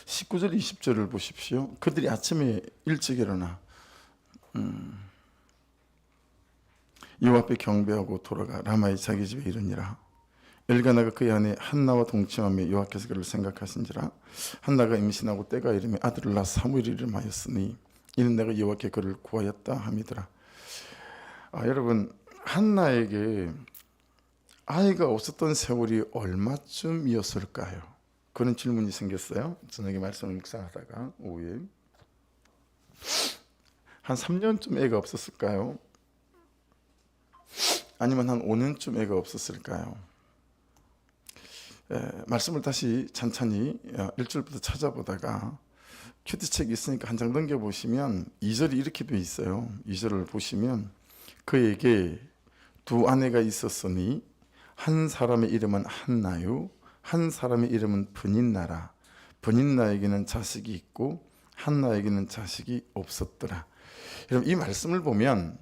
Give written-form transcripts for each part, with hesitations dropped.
19절 20절을 보십시오. 그들이 아침에 일찍 일어나 여호와 앞에 경배하고 돌아가 라마의 자기 집에 이르니라. 엘가나가 그의 아내 한나와 동침하며 여호와께서 그를 생각하신지라. 한나가 임신하고 때가 이르며 아들을 낳아 사무엘을 이름하였으니 이는 내가 여호와께 그를 구하였다 함이더라. 여러분, 한나에게 아이가 없었던 세월이 얼마쯤이었을까요? 그런 질문이 생겼어요. 저녁에 말씀을 묵상하다가 오후에 한 3년쯤 애가 없었을까요? 아니면 한 5년쯤 애가 없었을까요? 말씀을 다시 찬찬히 1절부터 찾아보다가 큐티책이 있으니까 한 장 넘겨보시면 2절이 이렇게 되어 있어요. 2절을 보시면 그에게 두 아내가 있었으니 한 사람의 이름은 한나요 한 사람의 이름은 브닌나라. 브닌나에게는 자식이 있고 한나에게는 자식이 없었더라. 여러분, 이 말씀을 보면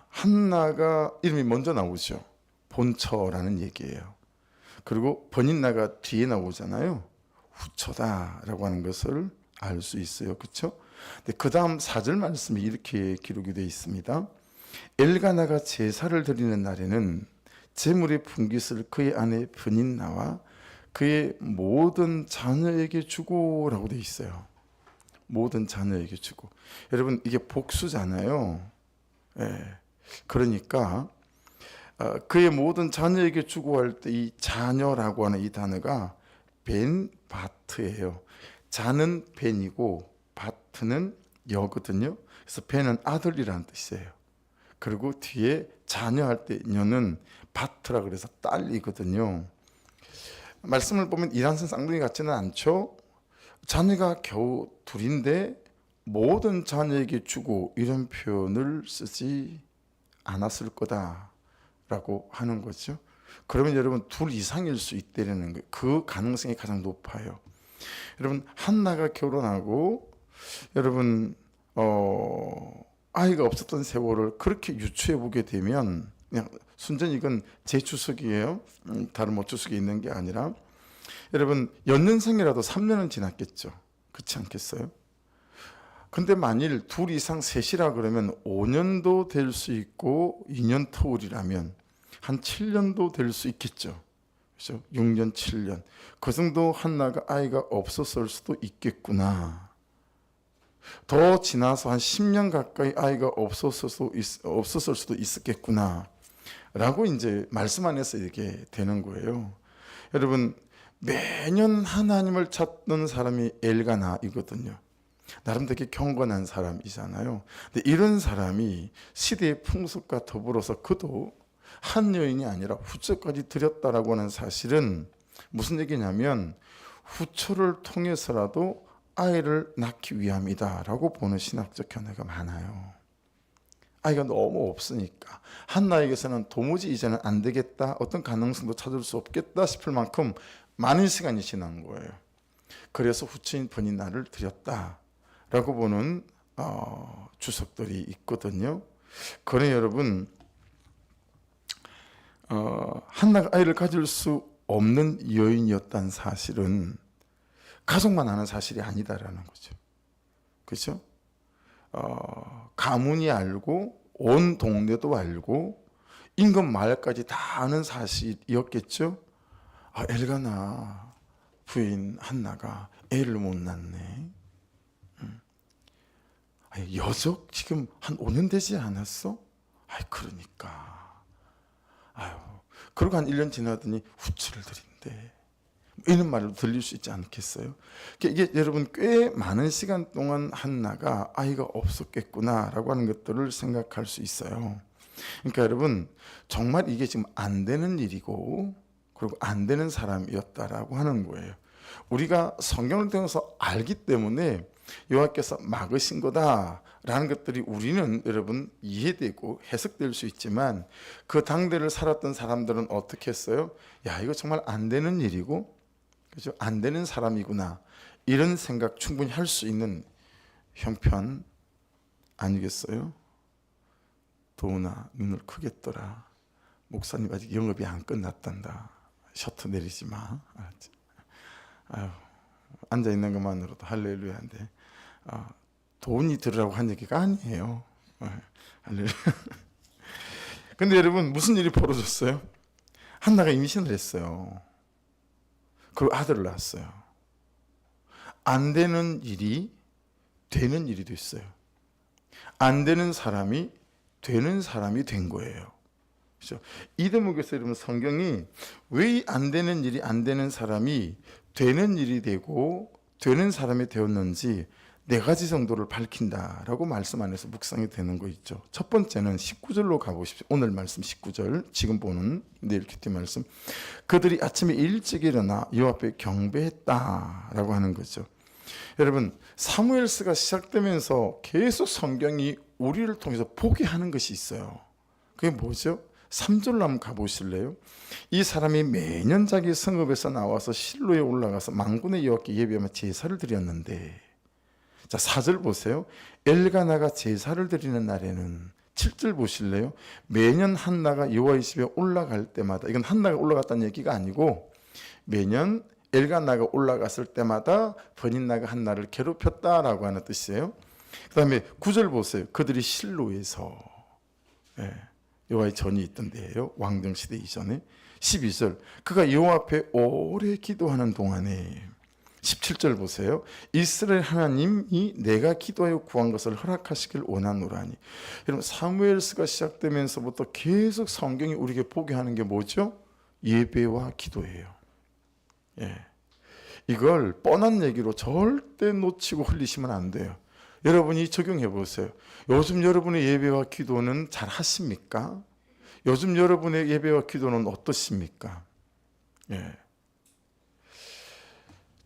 한나가 이름이 먼저 나오죠. 본처라는 얘기예요. 그리고 브닌나가 뒤에 나오잖아요. 후처다라고 하는 것을 알 수 있어요. 그렇죠? 그 다음 4절 말씀이 이렇게 기록이 되어 있습니다. 엘가나가 제사를 드리는 날에는 제물의 분깃을 그의 아내 브닌나와 그의 모든 자녀에게 주고라고 되어 있어요. 모든 자녀에게 주고. 여러분, 이게 복수잖아요. 그러니까 그의 모든 자녀에게 주고 할 때 이 자녀라고 하는 이 단어가 벤바트예요. 자는 벤이고 바트는 여거든요. 그래서 벤은 아들이라는 뜻이에요. 그리고 뒤에 자녀 할 때 녀는 바트라 그래서 딸이거든요. 말씀을 보면 이란선 쌍둥이 같지는 않죠. 자녀가 겨우 둘인데 모든 자녀에게 주고 이런 표현을 쓰지 않았을 거다라고 하는 거죠. 그러면 여러분 둘 이상일 수 있다는 거예요. 그 가능성이 가장 높아요. 여러분, 한나가 결혼하고 여러분 아이가 없었던 세월을 그렇게 유추해 보게 되면 그냥 순전히 이건 제 추석이에요. 다른 뭐 추석이 있는 게 아니라 여러분 연년생이라도 3년은 지났겠죠. 그렇지 않겠어요? 근데 만일 둘 이상 셋이라 그러면 5년도 될 수 있고 2년 터울이라면 한 7년도 될 수 있겠죠. 그렇죠? 6년, 7년. 그 정도 한나가 아이가 없었을 수도 있겠구나. 더 지나서 한 10년 가까이 아이가 없었을 수도 있었겠구나. 라고 이제 말씀 안에서 이렇게 되는 거예요. 여러분, 매년 하나님을 찾는 사람이 엘가나이거든요. 나름 되게 경건한 사람이잖아요. 근데 이런 사람이 시대의 풍습과 더불어서 그도 한 여인이 아니라 후처까지 드렸다라고 하는 사실은 무슨 얘기냐면 후처를 통해서라도 아이를 낳기 위함이다라고 보는 신학적 견해가 많아요. 아이가 너무 없으니까 한나에게서는 도무지 이제는 안 되겠다, 어떤 가능성도 찾을 수 없겠다 싶을 만큼 많은 시간이 지난 거예요. 그래서 후처인 브닌나를 드렸다라고 보는 주석들이 있거든요. 그러니 여러분, 한나가 아이를 가질 수 없는 여인이었다는 사실은 가족만 아는 사실이 아니다라는 거죠. 그렇죠? 가문이 알고 온 동네도 알고 임금 마을까지 다 아는 사실이었겠죠. 엘가나 부인 한나가 애를 못 낳네. 여적 지금 한 5년 되지 않았어? 그러니까. 그러고 한 1년 지나더니 후처를 드린대. 이런 말로 들릴 수 있지 않겠어요? 이게 여러분 꽤 많은 시간 동안 한나가 아이가 없었겠구나라고 하는 것들을 생각할 수 있어요. 그러니까 여러분 정말 이게 지금 안 되는 일이고 그리고 안 되는 사람이었다라고 하는 거예요. 우리가 성경을 통해서 알기 때문에 여호와께서 막으신 거다라는 것들이 우리는 여러분 이해되고 해석될 수 있지만 그 당대를 살았던 사람들은 어떻게 했어요? 야, 이거 정말 안 되는 일이고 그죠? 안 되는 사람이구나. 이런 생각 충분히 할 수 있는 형편 아니겠어요? 도훈아, 눈을 크게 떠라. 목사님 아직 영업이 안 끝났단다. 셔터 내리지 마. 알았지? 아유, 앉아 있는 것만으로도 할렐루야인데 돈이 들으라고 한 얘기가 아니에요. 할렐루야. 근데 여러분 무슨 일이 벌어졌어요? 한나가 임신을 했어요. 그리고 아들을 낳았어요. 안 되는 일이 되는 일이 됐어요. 안 되는 사람이 되는 사람이 된 거예요. 그렇죠? 이 대목에서 여러분 성경이 왜 안 되는 일이 안 되는 사람이 되는 일이 되고 되는 사람이 되었는지 네 가지 정도를 밝힌다라고 말씀 안에서 묵상이 되는 거 있죠. 첫 번째는 19절로 가보십시오. 오늘 말씀 19절, 지금 보는 내일 큐티 말씀. 그들이 아침에 일찍 일어나 여호와 앞에 경배했다라고 하는 거죠. 여러분 사무엘서가 시작되면서 계속 성경이 우리를 통해서 보게 하는 것이 있어요. 그게 뭐죠? 3절로 한번 가보실래요? 이 사람이 매년 자기 성읍에서 나와서 실로에 올라가서 만군의 여호와께 예배하며 제사를 드렸는데, 자 4절 보세요. 엘가나가 제사를 드리는 날에는, 7절 보실래요? 매년 한나가 여호와의 집에 올라갈 때마다, 이건 한나가 올라갔다는 얘기가 아니고 매년 엘가나가 올라갔을 때마다 버닌나가 한나를 괴롭혔다라고 하는 뜻이에요. 그 다음에 9절 보세요. 그들이 실로에서, 여호와의 전이 있던 데예요. 왕정시대 이전에. 12절 그가 여호와 앞에 오래 기도하는 동안에, 17절 보세요. 이스라엘 하나님이 내가 기도하여 구한 것을 허락하시길 원하노라니. 여러분 사무엘서가 시작되면서부터 계속 성경이 우리에게 보게 하는 게 뭐죠? 예배와 기도예요. 이걸 뻔한 얘기로 절대 놓치고 흘리시면 안 돼요. 여러분이 적용해 보세요. 요즘 여러분의 예배와 기도는 잘 하십니까? 요즘 여러분의 예배와 기도는 어떠십니까?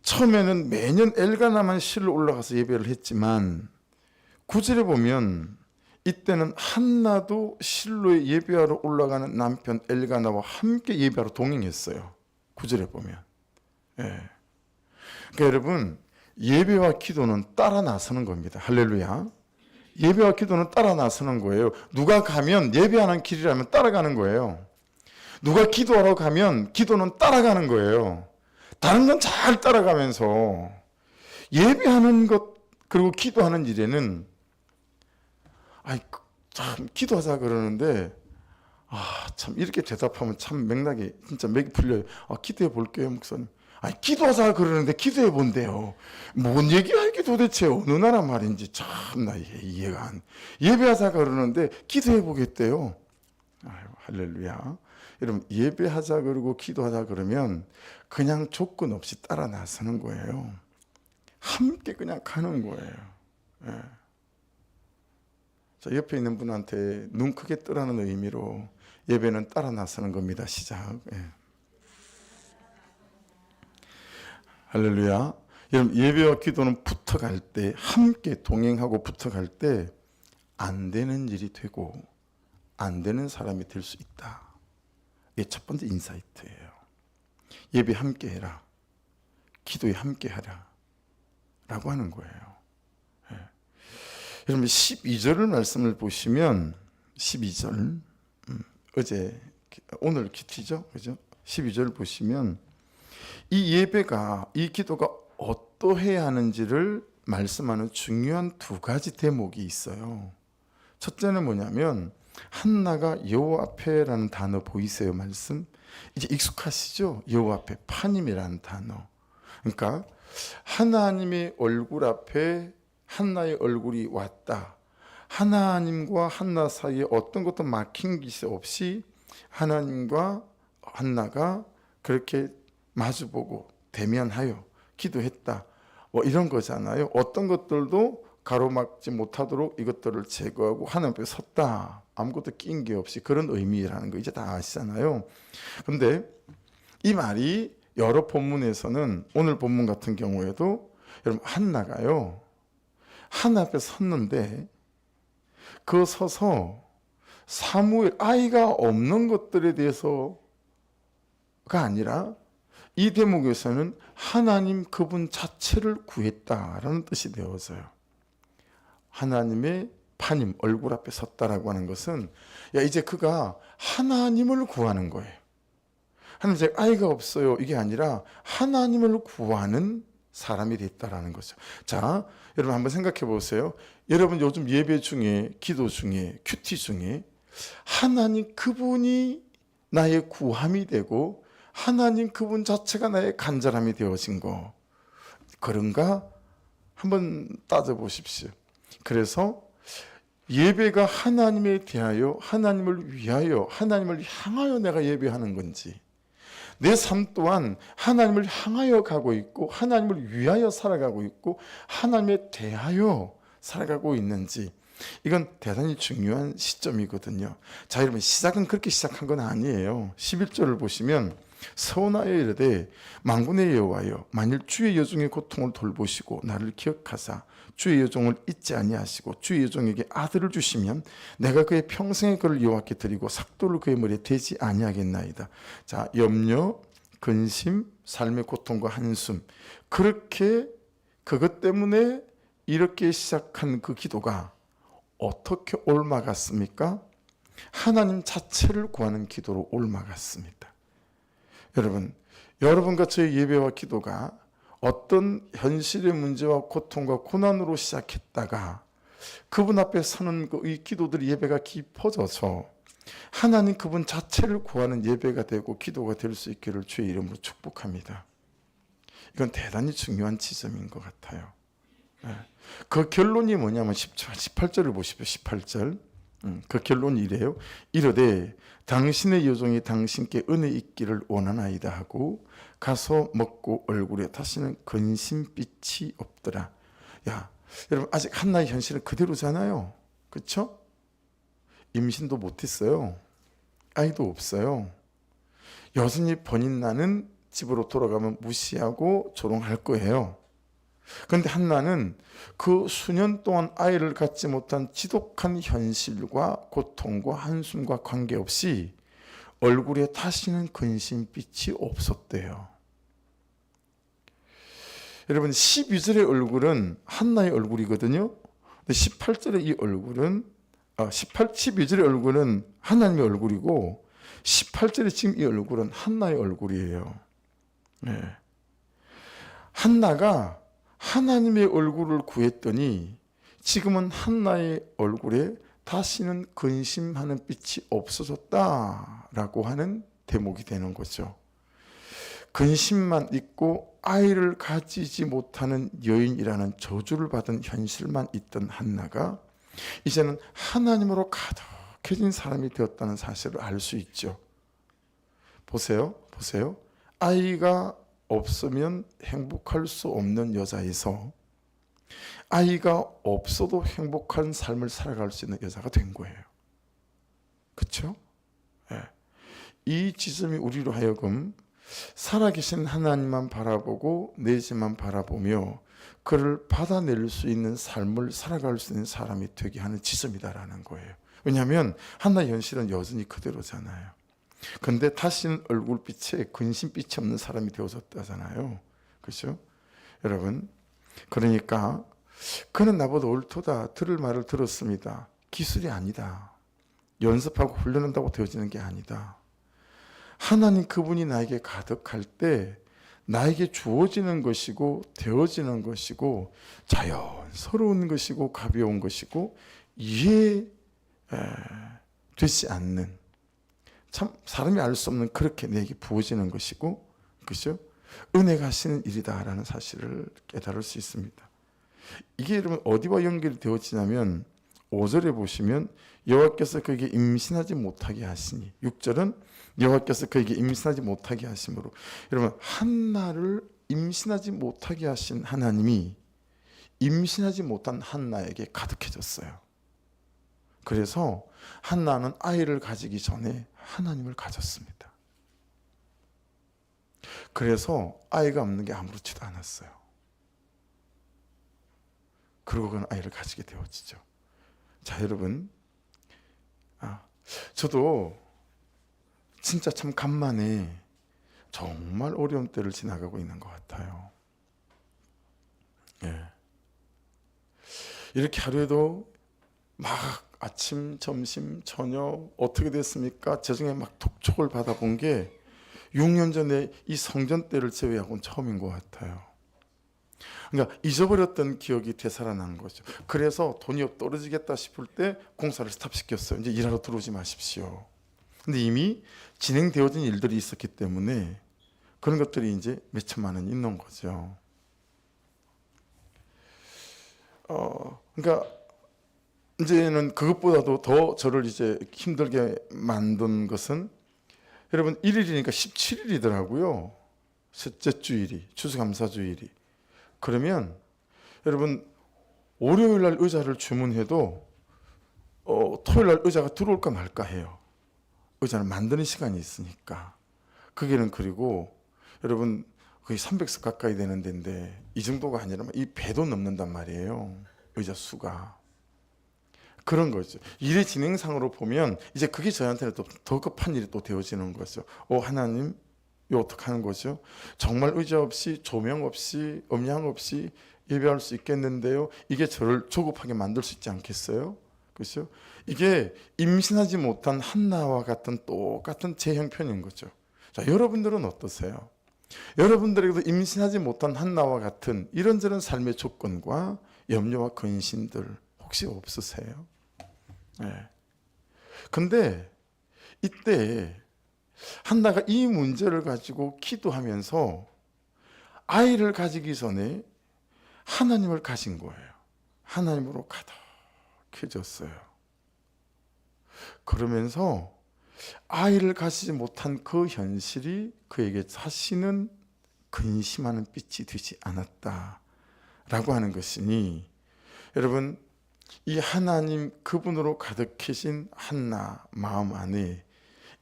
처음에는 매년 엘가나만 실로 올라가서 예배를 했지만 9절에 보면 이때는 한나도 실로에 예배하러 올라가는 남편 엘가나와 함께 예배하러 동행했어요. 9절에 보면. 그러니까 여러분 예배와 기도는 따라 나서는 겁니다. 할렐루야. 예배와 기도는 따라 나서는 거예요. 누가 가면 예배하는 길이라면 따라가는 거예요. 누가 기도하러 가면 기도는 따라가는 거예요. 다른 건 잘 따라가면서 예배하는 것 그리고 기도하는 일에는 참 기도하자 그러는데 참 이렇게 대답하면 참 맥락이 진짜 맥이 풀려요. 기도해 볼게요 목사님. 기도하자 그러는데 기도해 본대요. 뭔 얘기할게 도대체 어느 나라 말인지 참나 이해가 안. 예배하자 그러는데 기도해 보겠대요. 할렐루야. 여러분 예배하자 그러고 기도하자 그러면 그냥 조건 없이 따라 나서는 거예요. 함께 그냥 가는 거예요. 자, 옆에 있는 분한테 눈 크게 뜨라는 의미로 예배는 따라 나서는 겁니다. 시작. 할렐루야. 여러분 예배와 기도는 붙어갈 때, 함께 동행하고 붙어갈 때 안 되는 일이 되고 안 되는 사람이 될 수 있다. 이게 첫 번째 인사이트예요. 예배 함께 해라, 기도에 함께 하라 라고 하는 거예요. 여러분 12절을 말씀을 보시면 12절 오늘 큐티죠, 그죠? 12절 보시면 이 예배가, 이 기도가 어떠해야 하는지를 말씀하는 중요한 두 가지 대목이 있어요. 첫째는 뭐냐면 한나가 여호와 앞에라는 단어 보이세요? 말씀 이제 익숙하시죠? 여호와 앞에, 파님이라는 단어. 그러니까 하나님의 얼굴 앞에 한나의 얼굴이 왔다. 하나님과 한나 사이에 어떤 것도 막힌 것이 없이 하나님과 한나가 그렇게 마주보고 대면하여 기도했다. 이런 거잖아요. 어떤 것들도 가로막지 못하도록 이것들을 제거하고 하나님 앞에 섰다. 아무것도 낀 게 없이, 그런 의미라는 거 이제 다 아시잖아요. 그런데 이 말이 여러 본문에서는, 오늘 본문 같은 경우에도 여러분 한나가요, 하나 앞에 섰는데 그 서서 사무엘, 아이가 없는 것들에 대해서가 아니라 이 대목에서는 하나님 그분 자체를 구했다라는 뜻이 되어져요. 하나님의 파님, 얼굴 앞에 섰다라고 하는 것은 이제 그가 하나님을 구하는 거예요. 하나님 제가 아이가 없어요. 이게 아니라 하나님을 구하는 사람이 됐다라는 거죠. 자, 여러분 한번 생각해 보세요. 여러분 요즘 예배 중에, 기도 중에, 큐티 중에 하나님 그분이 나의 구함이 되고 하나님 그분 자체가 나의 간절함이 되어진 거 그런가? 한번 따져보십시오. 그래서 예배가 하나님에 대하여, 하나님을 위하여, 하나님을 향하여 내가 예배하는 건지, 내 삶 또한 하나님을 향하여 가고 있고 하나님을 위하여 살아가고 있고 하나님에 대하여 살아가고 있는지, 이건 대단히 중요한 시점이거든요. 자, 여러분 시작은 그렇게 시작한 건 아니에요. 11절을 보시면 서원하여 이르되 만군의 여호와여 만일 주의 여종의 고통을 돌보시고 나를 기억하사 주의 여종을 잊지 아니하시고 주의 여종에게 아들을 주시면 내가 그의 평생의 그를 여호와께 드리고 삭도를 그의 머리에 대지 아니하겠나이다. 자, 염려, 근심, 삶의 고통과 한숨, 그렇게 그것 때문에 이렇게 시작한 그 기도가 어떻게 옮아갔습니까? 하나님 자체를 구하는 기도로 옮아갔습니다. 여러분, 여러분과 저의 예배와 기도가 어떤 현실의 문제와 고통과 고난으로 시작했다가 그분 앞에 서는 이 기도들이, 예배가 깊어져서 하나님 그분 자체를 구하는 예배가 되고 기도가 될 수 있기를 주의 이름으로 축복합니다. 이건 대단히 중요한 지점인 것 같아요. 그 결론이 뭐냐면 18절을 보십시오. 18절. 그 결론이 이래요. 이르되 당신의 여종이 당신께 은혜 있기를 원하나이다 하고 가서 먹고 얼굴에 다시는 근심빛이 없더라. 야, 여러분 아직 한나의 현실은 그대로잖아요. 그렇죠? 임신도 못했어요. 아이도 없어요. 여전히 번인 나는 집으로 돌아가면 무시하고 조롱할 거예요. 그런데 한나는 그 수년 동안 아이를 갖지 못한 지독한 현실과 고통과 한숨과 관계없이 얼굴에 다시는 근심빛이 없었대요. 여러분 12절의 얼굴은 한나의 얼굴이거든요. 근데 18절의 이 얼굴은 12절의 얼굴은 하나님의 얼굴이고 18절의 지금 이 얼굴은 한나의 얼굴이에요. 네. 한나가 하나님의 얼굴을 구했더니 지금은 한나의 얼굴에 다시는 근심하는 빛이 없어졌다라고 하는 대목이 되는 거죠. 근심만 있고 아이를 가지지 못하는 여인이라는 저주를 받은 현실만 있던 한나가 이제는 하나님으로 가득해진 사람이 되었다는 사실을 알 수 있죠. 보세요. 아이가 없으면 행복할 수 없는 여자에서 아이가 없어도 행복한 삶을 살아갈 수 있는 여자가 된 거예요. 그렇죠? 네. 이 지점이 우리로 하여금 살아계신 하나님만 바라보고 내 집만 바라보며 그를 받아낼 수 있는 삶을 살아갈 수 있는 사람이 되게 하는 지점이다라는 거예요. 왜냐하면 한나의 현실은 여전히 그대로잖아요. 근데 다시는 얼굴빛에 근심빛이 없는 사람이 되어졌다잖아요. 그렇죠? 여러분, 그러니까 그는 나보다 옳도다. 들을 말을 들었습니다. 기술이 아니다. 연습하고 훈련한다고 되어지는 게 아니다. 하나님 그분이 나에게 가득할 때 나에게 주어지는 것이고 되어지는 것이고 자연스러운 것이고 가벼운 것이고 이해되지 않는, 참 사람이 알 수 없는 그렇게 내게 부어지는 것이고, 그렇죠? 은혜가 하시는 일이다라는 사실을 깨달을 수 있습니다. 이게 여러분 어디와 연결이 되어지냐면 5절에 보시면 여호와께서 그에게 임신하지 못하게 하시니, 6절은 여호와께서 그에게 임신하지 못하게 하심으로, 여러분 한나를 임신하지 못하게 하신 하나님이 임신하지 못한 한나에게 가득해졌어요. 그래서 한나는 아이를 가지기 전에 하나님을 가졌습니다. 그래서 아이가 없는 게 아무렇지도 않았어요. 그리고 그는 아이를 가지게 되어지죠. 자, 여러분, 저도 진짜 참 간만에 정말 어려운 때를 지나가고 있는 것 같아요. 예. 이렇게 하루에도 막 아침, 점심, 저녁 어떻게 됐습니까? 저중에 막 독촉을 받아본 게 6년 전에 이 성전 때를 제외하고는 처음인 것 같아요. 그러니까 잊어버렸던 기억이 되살아난 거죠. 그래서 돈이 떨어지겠다 싶을 때 공사를 스탑시켰어요. 이제 일하러 들어오지 마십시오. 근데 이미 진행되어진 일들이 있었기 때문에 그런 것들이 이제 몇 천만 원 있는 거죠. 그러니까 이제는 그것보다도 더 저를 이제 힘들게 만든 것은, 여러분 1일이니까 17일이더라고요. 셋째 주일이, 추수감사주일이. 그러면 여러분 월요일 날 의자를 주문해도 토요일 날 의자가 들어올까 말까 해요. 의자를 만드는 시간이 있으니까. 그게는, 그리고 여러분 거의 300석 가까이 되는 데인데 이 정도가 아니라 이 배도 넘는단 말이에요. 의자 수가. 그런 거죠. 일의 진행상으로 보면 이제 그게 저한테는 또 더 급한 일이 또 되어지는 거죠. 하나님, 이거 어떻게 하는 거죠? 정말 의자 없이, 조명 없이, 음향 없이 예배할 수 있겠는데요. 이게 저를 조급하게 만들 수 있지 않겠어요? 그렇죠? 이게 임신하지 못한 한나와 같은 똑같은 제 형편인 거죠. 자, 여러분들은 어떠세요? 여러분들에게도 임신하지 못한 한나와 같은 이런저런 삶의 조건과 염려와 근심들 혹시 없으세요? 네. 근데 이때 한나가 이 문제를 가지고 기도하면서 아이를 가지기 전에 하나님을 가진 거예요. 하나님으로 가득해졌어요. 그러면서 아이를 가지지 못한 그 현실이 그에게 다시는 근심하는 빛이 되지 않았다라고 하는 것이니, 여러분 이 하나님 그분으로 가득해진 한나 마음 안에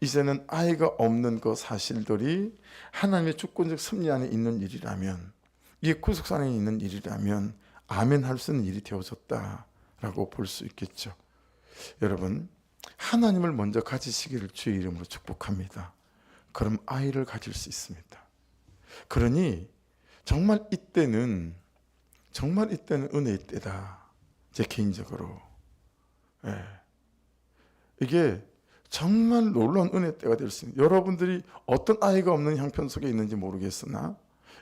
이제는 아이가 없는 그 사실들이 하나님의 주권적 섭리 안에 있는 일이라면, 이게 구속사 안에 있는 일이라면 아멘 할 수 있는 일이 되어졌다라고 볼 수 있겠죠. 여러분 하나님을 먼저 가지시기를 주의 이름으로 축복합니다. 그럼 아이를 가질 수 있습니다. 그러니 정말 이때는 은혜의 때다. 제 개인적으로 이게 정말 놀라운 은혜 때가 될 수 있는, 여러분들이 어떤 아이가 없는 형편 속에 있는지 모르겠으나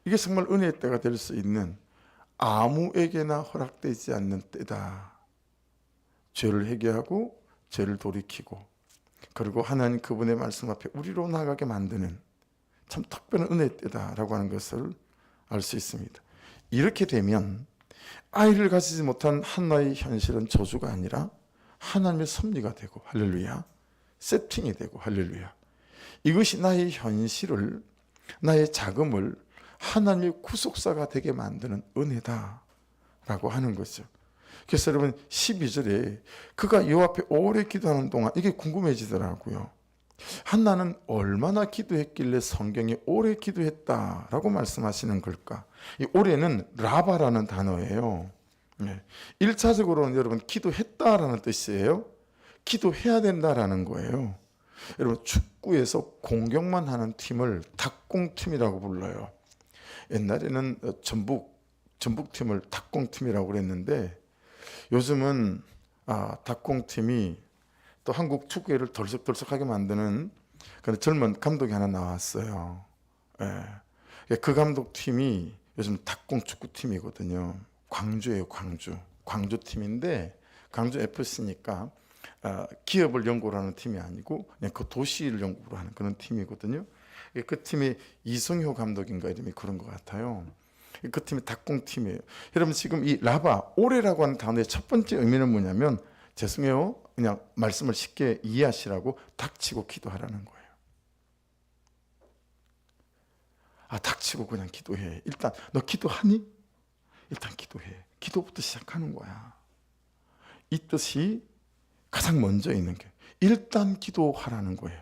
이게 정말 은혜의 때가 될 수 있는, 아무에게나 허락되지 않는 때다. 죄를 회개하고 죄를 돌이키고, 그리고 하나님 그분의 말씀 앞에 우리로 나가게 만드는 참 특별한 은혜의 때다라고 하는 것을 알 수 있습니다. 이렇게 되면 아이를 가지지 못한 한나의 현실은 저주가 아니라 하나님의 섭리가 되고, 할렐루야, 세팅이 되고, 할렐루야, 이것이 나의 현실을, 나의 자금을 하나님의 구속사가 되게 만드는 은혜다라고 하는 거죠. 그래서 여러분 12절에 그가 여호와 앞에 오래 기도하는 동안, 이게 궁금해지더라고요. 한나는 얼마나 기도했길래 성경에 오래 기도했다라고 말씀하시는 걸까? 이 오래는 라바라는 단어예요. 1차적으로는 여러분 기도했다라는 뜻이에요. 기도해야 된다라는 거예요. 여러분 축구에서 공격만 하는 팀을 닭공팀이라고 불러요. 옛날에는 전북팀을 닭공팀이라고 그랬는데 요즘은 닭공팀이 또 한국 축구회를 덜썩덜썩하게 만드는 그런 젊은 감독이 하나 나왔어요. 그 감독팀이 요즘 닭공 축구팀이거든요. 광주예요, 광주팀인데 광주 FC니까 기업을 연구로 하는 팀이 아니고 그냥 그 도시를 연구로 하는 그런 팀이거든요. 그 팀이 이승효 감독인가 이름이 그런 것 같아요. 그 팀이 닭공팀이에요. 여러분 지금 이 라바, 오래라고 하는 단어의 첫 번째 의미는 뭐냐면, 죄송해요, 그냥 말씀을 쉽게 이해하시라고 닥치고 기도하라는 거예요. 닥치고 그냥 기도해. 일단 너 기도하니? 일단 기도해. 기도부터 시작하는 거야. 이 뜻이 가장 먼저 있는 게, 일단 기도하라는 거예요.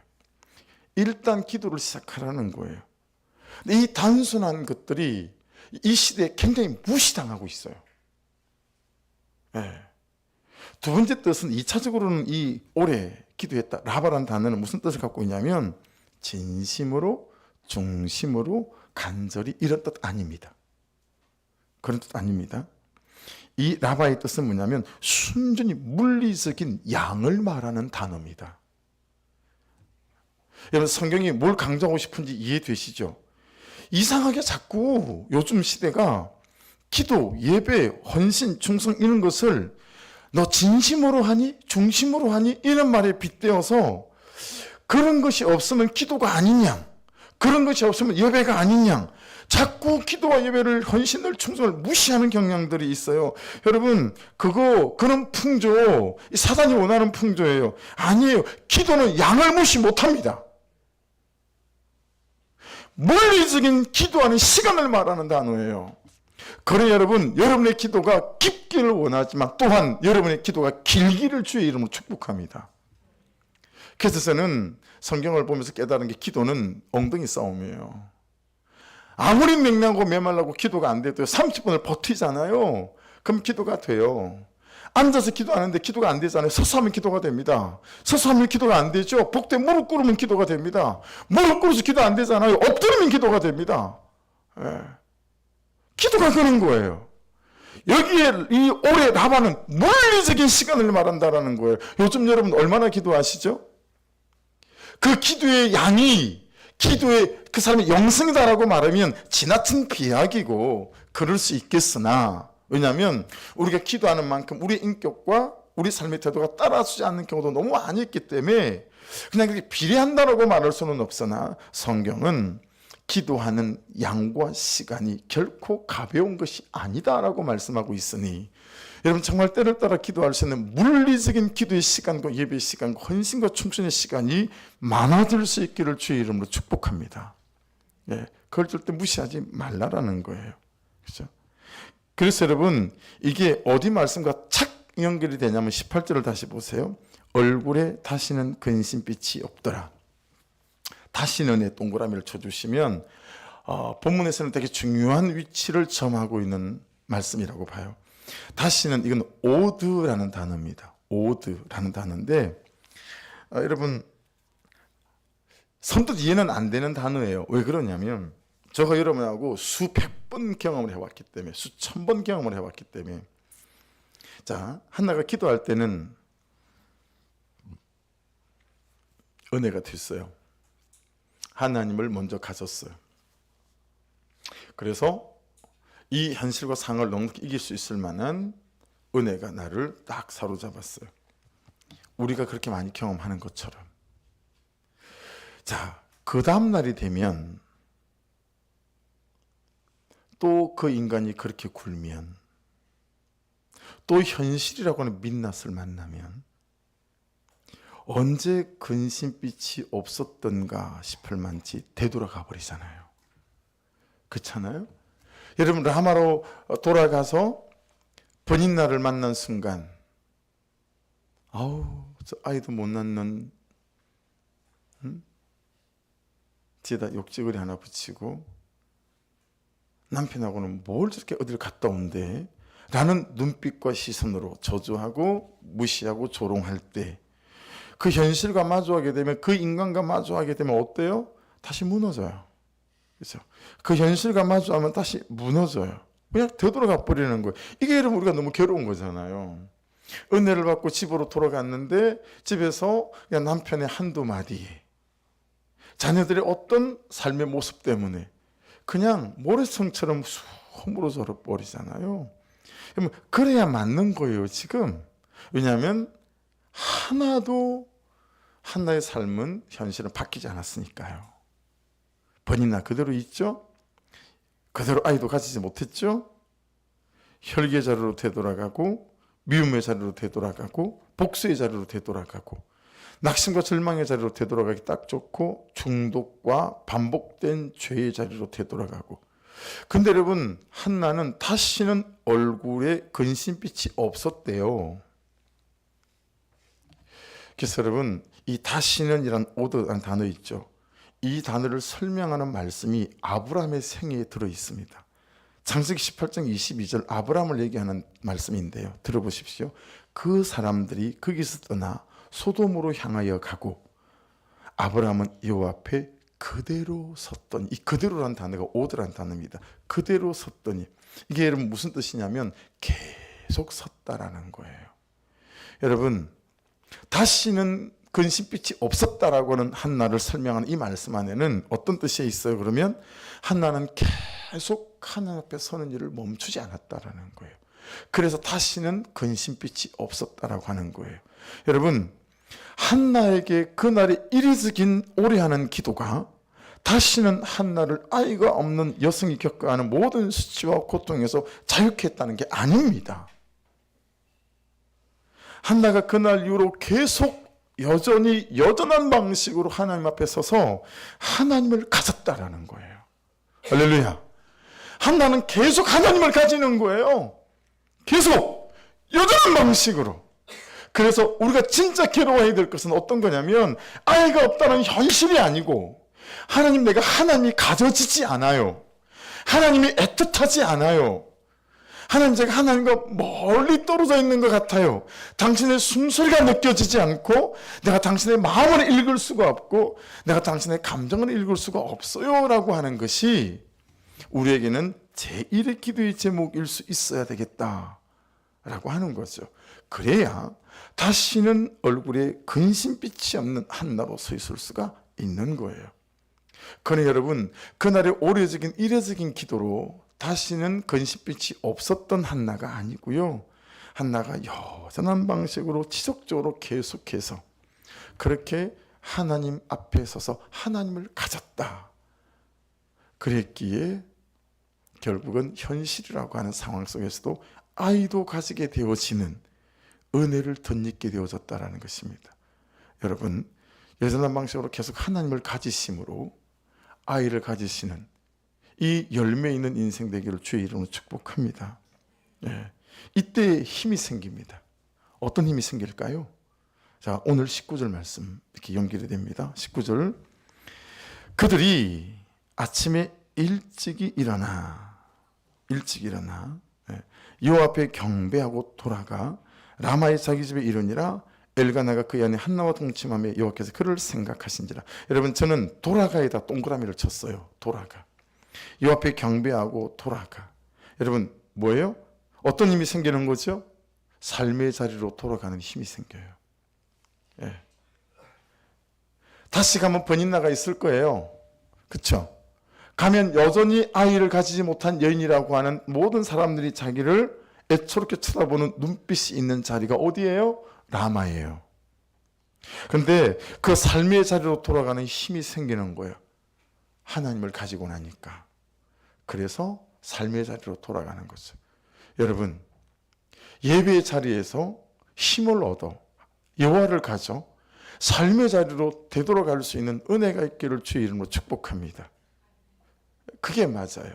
일단 기도를 시작하라는 거예요. 근데 이 단순한 것들이 이 시대에 굉장히 무시당하고 있어요. 두 번째 뜻은 2차적으로는 이 오래 기도했다, 라바라는 단어는 무슨 뜻을 갖고 있냐면 진심으로, 중심으로, 간절히, 이런 뜻 아닙니다. 그런 뜻 아닙니다. 이 라바의 뜻은 뭐냐면 순전히 물리적인 양을 말하는 단어입니다. 여러분 성경이 뭘 강조하고 싶은지 이해되시죠? 이상하게 자꾸 요즘 시대가 기도, 예배, 헌신, 충성 이런 것을 너 진심으로 하니? 중심으로 하니? 이런 말에 빗대어서 그런 것이 없으면 기도가 아니냐, 그런 것이 없으면 예배가 아니냐, 자꾸 기도와 예배를, 헌신을, 충성을 무시하는 경향들이 있어요. 여러분, 그런 풍조, 사단이 원하는 풍조예요. 아니에요. 기도는 양을 무시 못합니다. 물리적인 기도하는 시간을 말하는 단어예요. 그래 여러분, 여러분의 기도가 깊기를 원하지만 또한 여러분의 기도가 길기를 주의 이름으로 축복합니다. 그래서 저는 성경을 보면서 깨달은 게 기도는 엉덩이 싸움이에요. 아무리 맹랑하고 메말라고 기도가 안 돼도 30분을 버티잖아요. 그럼 기도가 돼요. 앉아서 기도하는데 기도가 안 되잖아요. 서서 하면 기도가 됩니다. 서서 하면 기도가 안 되죠. 복대 무릎 꿇으면 기도가 됩니다. 무릎 꿇어서 기도 안 되잖아요. 엎드리면 기도가 됩니다. 예. 기도가 그런 거예요. 여기에 이 올해 라바는 물리적인 시간을 말한다라는 거예요. 요즘 여러분 얼마나 기도하시죠? 그 기도의 양이 기도의 그 사람의 영성이다라고 말하면 지나친 비약이고 그럴 수 있겠으나, 왜냐하면 우리가 기도하는 만큼 우리 인격과 우리 삶의 태도가 따라주지 않는 경우도 너무 많이 있기 때문에 그냥 그렇게 비례한다라고 말할 수는 없으나, 성경은 기도하는 양과 시간이 결코 가벼운 것이 아니다라고 말씀하고 있으니, 여러분 정말 때를 따라 기도할 수 있는 물리적인 기도의 시간과 예배의 시간과 헌신과 충성의 시간이 많아질 수 있기를 주의 이름으로 축복합니다. 예, 그걸 절대 무시하지 말라라는 거예요. 그렇죠? 그래서 여러분, 이게 어디 말씀과 착 연결이 되냐면 18절을 다시 보세요. 얼굴에 다시는 근심빛이 없더라. 다시는에 동그라미를 쳐주시면 본문에서는 되게 중요한 위치를 점하고 있는 말씀이라고 봐요. 다시는, 이건 오드라는 단어입니다. 오드라는 단어인데 여러분 선뜻 이해는 안 되는 단어예요. 왜 그러냐면 제가 여러분하고 수백 번 경험을 해왔기 때문에, 수천 번 경험을 해왔기 때문에. 자, 한나가 기도할 때는 은혜가 됐어요. 하나님을 먼저 가졌어요. 그래서 이 현실과 상을 넉넉히 이길 수 있을 만한 은혜가 나를 딱 사로잡았어요. 우리가 그렇게 많이 경험하는 것처럼. 자, 그 다음 날이 되면 또 그 인간이 그렇게 굴면, 또 현실이라고 하는 민낯을 만나면 언제 근심빛이 없었던가 싶을 만치 되돌아가 버리잖아요. 그렇잖아요? 여러분, 라마로 돌아가서 번인날을 만난 순간, 아우, 저 아이도 못 낳는, 뒤에다 욕지거리 하나 붙이고 남편하고는 뭘 저렇게 어디를 갔다 온대 라는 눈빛과 시선으로 저주하고 무시하고 조롱할 때, 그 현실과 마주하게 되면, 그 인간과 마주하게 되면 어때요? 다시 무너져요. 그렇죠? 그 현실과 마주하면 다시 무너져요. 그냥 되돌아가 버리는 거예요. 이게 여러분 우리가 너무 괴로운 거잖아요. 은혜를 받고 집으로 돌아갔는데 집에서 그냥 남편의 한두 마디, 자녀들의 어떤 삶의 모습 때문에 그냥 모래성처럼 허물어져 버리잖아요. 그래야 맞는 거예요 지금. 왜냐하면 하나도 한나의 삶은, 현실은 바뀌지 않았으니까요. 번이나 그대로 있죠. 그대로 아이도 가지지 못했죠. 혈기의 자리로 되돌아가고, 미움의 자리로 되돌아가고, 복수의 자리로 되돌아가고, 낙심과 절망의 자리로 되돌아가기 딱 좋고, 중독과 반복된 죄의 자리로 되돌아가고. 근데 여러분, 한나는 다시는 얼굴에 근심빛이 없었대요. 그래서 여러분, 이 다시는이란 오드라는 단어 있죠. 이 단어를 설명하는 말씀이 아브라함의 생애에 들어 있습니다. 창세기 18장 22절 아브라함을 얘기하는 말씀인데요. 들어보십시오. 그 사람들이 거기서 떠나 소돔으로 향하여 가고 아브라함은 여호와 앞에 그대로 섰더니, 이 그대로라는 단어가 오드라는 단어입니다. 그대로 섰더니, 이게 여러분 무슨 뜻이냐면 계속 섰다라는 거예요. 여러분, 다시는 근심빛이 없었다라고 하는 한나를 설명하는 이 말씀 안에는 어떤 뜻이 있어요? 그러면 한나는 계속 하나님 앞에 서는 일을 멈추지 않았다라는 거예요. 그래서 다시는 근심빛이 없었다라고 하는 거예요. 여러분, 한나에게 그날이 이리즈긴 오래 하는 기도가 다시는 한나를 아이가 없는 여성이 겪어야 하는 모든 수치와 고통에서 자유케 했다는 게 아닙니다. 한나가 그날 이후로 계속 여전히 여전한 방식으로 하나님 앞에 서서 하나님을 가졌다라는 거예요. 할렐루야. 한나는 계속 하나님을 가지는 거예요. 계속 여전한 방식으로. 그래서 우리가 진짜 괴로워해야 될 것은 어떤 거냐면 아이가 없다는 현실이 아니고 하나님, 내가 하나님이 가져지지 않아요. 하나님이 애틋하지 않아요. 하나님, 제가 하나님과 멀리 떨어져 있는 것 같아요. 당신의 숨소리가 느껴지지 않고 내가 당신의 마음을 읽을 수가 없고 내가 당신의 감정을 읽을 수가 없어요 라고 하는 것이 우리에게는 제1의 기도의 제목일 수 있어야 되겠다라고 하는 거죠. 그래야 다시는 얼굴에 근심빛이 없는 한나로 서 있을 수가 있는 거예요. 그러나 여러분, 그날의 오래적인 이례적인 기도로 다시는 근심빛이 없었던 한나가 아니고요. 한나가 여전한 방식으로 지속적으로 계속해서 그렇게 하나님 앞에 서서 하나님을 가졌다. 그랬기에 결국은 현실이라고 하는 상황 속에서도 아이도 가지게 되어지는 은혜를 덧입게 되어졌다는 것입니다. 여러분, 여전한 방식으로 계속 하나님을 가지심으로 아이를 가지시는 이 열매 있는 인생 되기를 주의 이름으로 축복합니다. 예. 이때 힘이 생깁니다. 어떤 힘이 생길까요? 자, 오늘 19절 말씀 이렇게 연결이 됩니다. 19절. 그들이 아침에 일찍이 일어나 여호와 앞에 경배하고 돌아가 라마의 자기 집에 이르니라. 엘가나가 그 안에 한나와 동침하며 여호와께서 그를 생각하신지라. 여러분, 저는 돌아가에다 동그라미를 쳤어요. 돌아가. 여호와 앞에 경배하고 돌아가. 여러분, 뭐예요? 어떤 힘이 생기는 거죠? 삶의 자리로 돌아가는 힘이 생겨요. 예. 다시 가면 번인나가 있을 거예요. 그렇죠? 가면 여전히 아이를 가지지 못한 여인이라고 하는 모든 사람들이 자기를 애처롭게 쳐다보는 눈빛이 있는 자리가 어디예요? 라마예요. 그런데 그 삶의 자리로 돌아가는 힘이 생기는 거예요. 하나님을 가지고 나니까. 그래서 삶의 자리로 돌아가는 거죠. 여러분, 예배의 자리에서 힘을 얻어 여호와를 가져 삶의 자리로 되돌아갈 수 있는 은혜가 있기를 주의 이름으로 축복합니다. 그게 맞아요.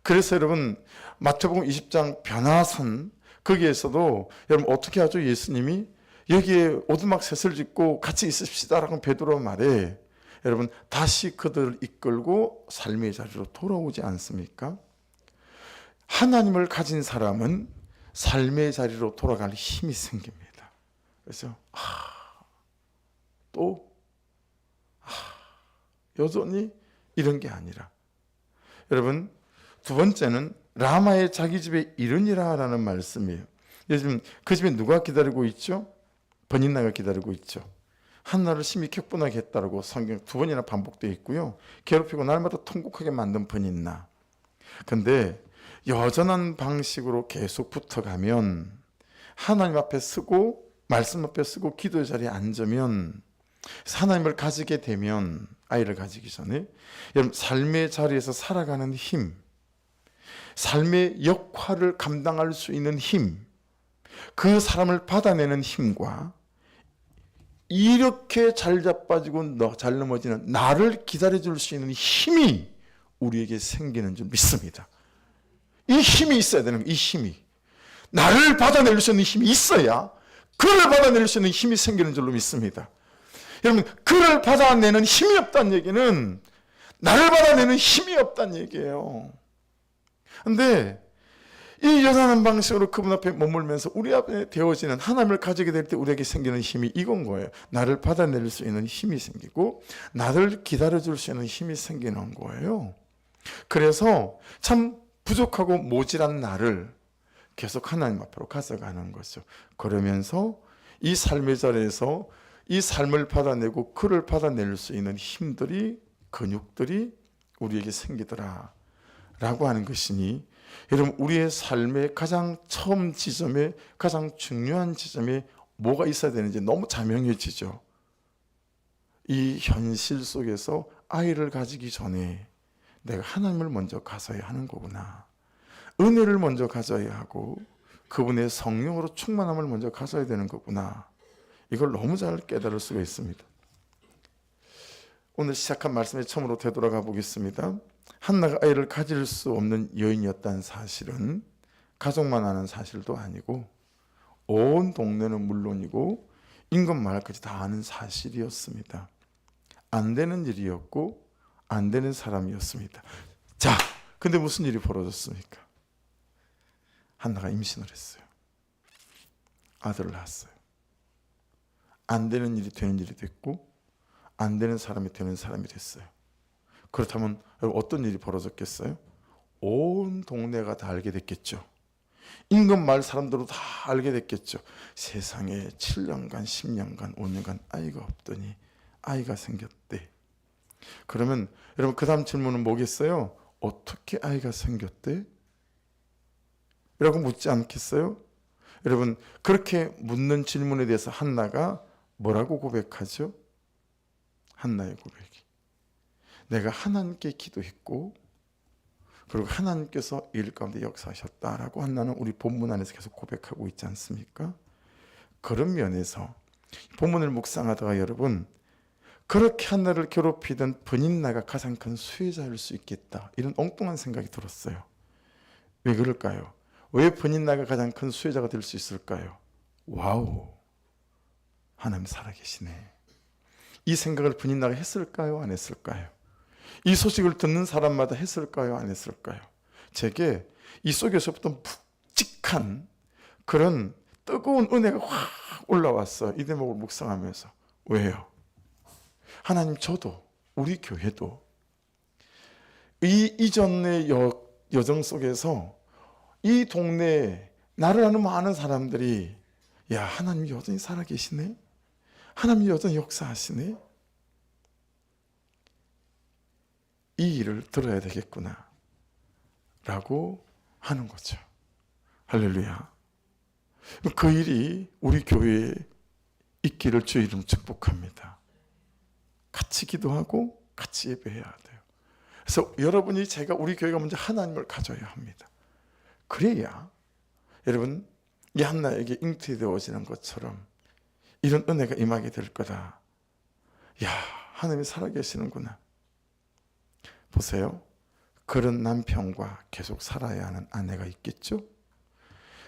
그래서 여러분, 마태복음 20장 변화산 거기에서도 여러분 어떻게 하죠? 예수님이 여기에 오두막 셋을 짓고 같이 있읍시다라고 베드로 말에 여러분 다시 그들을 이끌고 삶의 자리로 돌아오지 않습니까? 하나님을 가진 사람은 삶의 자리로 돌아갈 힘이 생깁니다. 그래서 여전히 이런 게 아니라 여러분, 두 번째는 라마의 자기 집에 이르니라 라는 말씀이에요. 요즘 그 집에 누가 기다리고 있죠? 번인나가 기다리고 있죠. 한나를 심히 격분하게 했다고 성경 두 번이나 반복되어 있고요. 괴롭히고 날마다 통곡하게 만든 번인나. 근데 여전한 방식으로 계속 붙어가면 하나님 앞에 쓰고 말씀 앞에 쓰고 기도의 자리에 앉으면 하나님을 가지게 되면 아이를 가지기 전에 여러분 삶의 자리에서 살아가는 힘, 삶의 역할을 감당할 수 있는 힘, 그 사람을 받아내는 힘과 이렇게 잘 자빠지고 잘 넘어지는 나를 기다려줄 수 있는 힘이 우리에게 생기는 줄 믿습니다. 이 힘이 있어야 되는 거예요. 이 힘이. 나를 받아낼 수 있는 힘이 있어야 그를 받아낼 수 있는 힘이 생기는 줄로 믿습니다. 여러분, 그를 받아내는 힘이 없다는 얘기는 나를 받아내는 힘이 없다는 얘기예요. 그런데 이 여전한 방식으로 그분 앞에 머물면서 우리 앞에 되어지는 하나님을 가지게 될 때 우리에게 생기는 힘이 이건 거예요. 나를 받아낼 수 있는 힘이 생기고 나를 기다려줄 수 있는 힘이 생기는 거예요. 그래서 참 부족하고 모질한 나를 계속 하나님 앞으로 가져가는 거죠. 그러면서 이 삶의 자리에서 이 삶을 받아내고 그를 받아낼 수 있는 힘들이, 근육들이 우리에게 생기더라 라고 하는 것이니, 여러분 우리의 삶의 가장 처음 지점에, 가장 중요한 지점에 뭐가 있어야 되는지 너무 자명해지죠. 이 현실 속에서 아이를 가지기 전에 내가 하나님을 먼저 가져야 하는 거구나, 은혜를 먼저 가져야 하고 그분의 성령으로 충만함을 먼저 가져야 되는 거구나, 이걸 너무 잘 깨달을 수가 있습니다. 오늘 시작한 말씀에 처음으로 되돌아가 보겠습니다. 한나가 아이를 가질 수 없는 여인이었다는 사실은 가족만 아는 사실도 아니고 온 동네는 물론이고 인근 마을까지 다 아는 사실이었습니다. 안 되는 일이었고 안 되는 사람이었습니다. 자, 근데 무슨 일이 벌어졌습니까? 한나가 임신을 했어요. 아들을 낳았어요. 안 되는 일이 되는 일이 됐고 안 되는 사람이 되는 사람이 됐어요. 그렇다면 어떤 일이 벌어졌겠어요? 온 동네가 다 알게 됐겠죠. 인근 마을 사람들도 다 알게 됐겠죠. 세상에 7년간 10년간 5년간 아이가 없더니 아이가 생겼대. 그러면 여러분 그 다음 질문은 뭐겠어요? 어떻게 아이가 생겼대? 라고 묻지 않겠어요? 여러분 그렇게 묻는 질문에 대해서 한나가 뭐라고 고백하죠? 한나의 고백이, 내가 하나님께 기도했고 그리고 하나님께서 일 가운데 역사하셨다라고 한나는 우리 본문 안에서 계속 고백하고 있지 않습니까? 그런 면에서 본문을 묵상하다가 여러분, 그렇게 한나를 괴롭히던 브닌나가 가장 큰 수혜자일 수 있겠다, 이런 엉뚱한 생각이 들었어요. 왜 그럴까요? 왜 브닌나가 가장 큰 수혜자가 될 수 있을까요? 와우, 하나님 살아계시네. 이 생각을 브닌나가 했을까요? 안 했을까요? 이 소식을 듣는 사람마다 했을까요? 안 했을까요? 제게 이 속에서부터 묵직한 그런 뜨거운 은혜가 확 올라왔어요. 이 대목을 묵상하면서. 왜요? 하나님, 저도 우리 교회도 이 이전의 여정 속에서 이 동네에 나를 아는 많은 사람들이 야, 하나님이 여전히 살아계시네, 하나님이 여전히 역사하시네, 이 일을 들어야 되겠구나 라고 하는 거죠. 할렐루야. 그 일이 우리 교회에 있기를 주의 이름 축복합니다. 같이 기도하고 같이 예배해야 돼요. 그래서 여러분이, 제가, 우리 교회가 먼저 하나님을 가져야 합니다. 그래야 여러분 이 한나에게 잉태되어지는 것처럼 이런 은혜가 임하게 될 거다. 야, 하나님이 살아계시는구나. 보세요. 그런 남편과 계속 살아야 하는 아내가 있겠죠?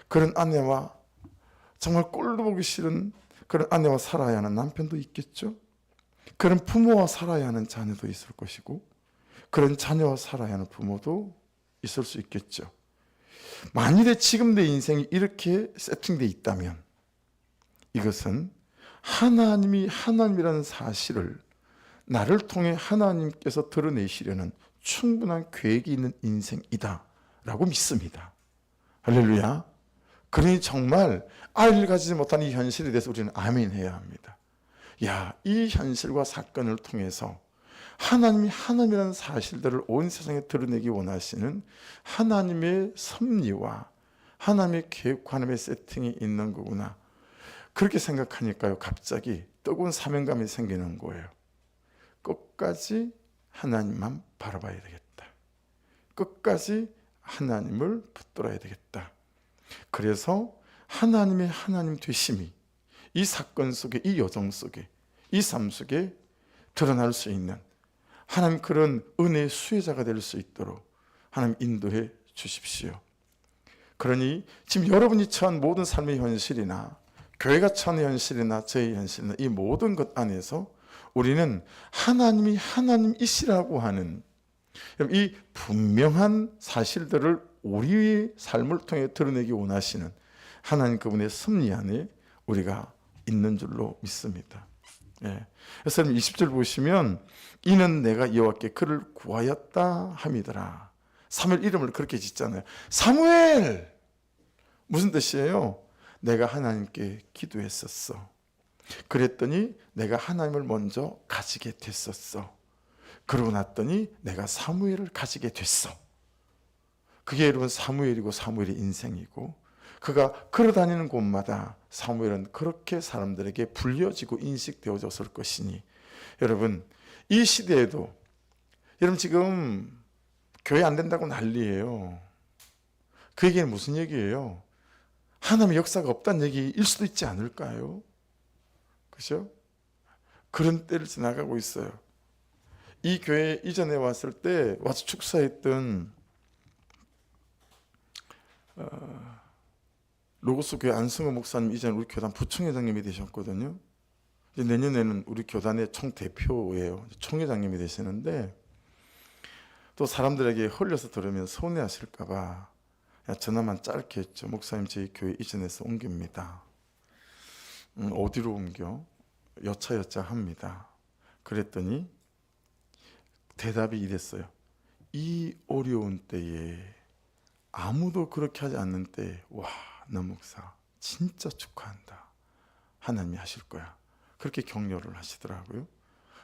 그런 아내와 정말 꼴도 보기 싫은 그런 아내와 살아야 하는 남편도 있겠죠? 그런 부모와 살아야 하는 자녀도 있을 것이고, 그런 자녀와 살아야 하는 부모도 있을 수 있겠죠. 만일에 지금 내 인생이 이렇게 세팅되어 있다면 이것은 하나님이 하나님이라는 사실을 나를 통해 하나님께서 드러내시려는 충분한 계획이 있는 인생이다 라고 믿습니다. 할렐루야. 그러니 정말 아이를 가지지 못한 이 현실에 대해서 우리는 아멘 해야 합니다. 야, 이 현실과 사건을 통해서 하나님이 하나님이라는 사실들을 온 세상에 드러내기 원하시는 하나님의 섭리와 하나님의 계획, 하나님의 세팅이 있는 거구나. 그렇게 생각하니까요, 갑자기 뜨거운 사명감이 생기는 거예요. 끝까지 하나님만 바라봐야 되겠다. 끝까지 하나님을 붙들어야 되겠다. 그래서 하나님의 하나님 되심이 이 사건 속에, 이 여정 속에, 이 삶 속에 드러날 수 있는 하나님, 그런 은혜의 수혜자가 될 수 있도록 하나님 인도해 주십시오. 그러니 지금 여러분이 처한 모든 삶의 현실이나 교회가 처한 현실이나 저의 현실이나 이 모든 것 안에서 우리는 하나님이 하나님이시라고 하는 이 분명한 사실들을 우리의 삶을 통해 드러내기 원하시는 하나님 그분의 섭리 안에 우리가 있는 줄로 믿습니다. 예. 그래서 20절 보시면 이는 내가 여호와께 그를 구하였다 함이더라. 사무엘 이름을 그렇게 짓잖아요. 사무엘! 무슨 뜻이에요? 내가 하나님께 기도했었어. 그랬더니 내가 하나님을 먼저 가지게 됐었어. 그러고 났더니 내가 사무엘을 가지게 됐어. 그게 여러분 사무엘이고 사무엘의 인생이고, 그가 걸어다니는 곳마다 사무엘은 그렇게 사람들에게 불려지고 인식되어졌을 것이니, 여러분 이 시대에도 여러분 지금 교회 안 된다고 난리예요. 그 얘기는 무슨 얘기예요? 하나님의 역사가 없다는 얘기일 수도 있지 않을까요? 그죠? 그런 때를 지나가고 있어요. 이 교회 이전에 왔을 때 와서 축사했던 로고스 교회 안승호 목사님, 이전 우리 교단 부총회장님이 되셨거든요. 이제 내년에는 우리 교단의 총 대표예요. 총회장님이 되시는데, 또 사람들에게 흘려서 들으면 서운해하실까봐 전화만 짧게 했죠. 목사님, 저희 교회 이전에서 옮깁니다. 어디로 옮겨? 여차여차 합니다. 그랬더니 대답이 이랬어요. 이 어려운 때에, 아무도 그렇게 하지 않는 때에, 와, 너 목사 진짜 축하한다. 하나님이 하실 거야. 그렇게 격려를 하시더라고요.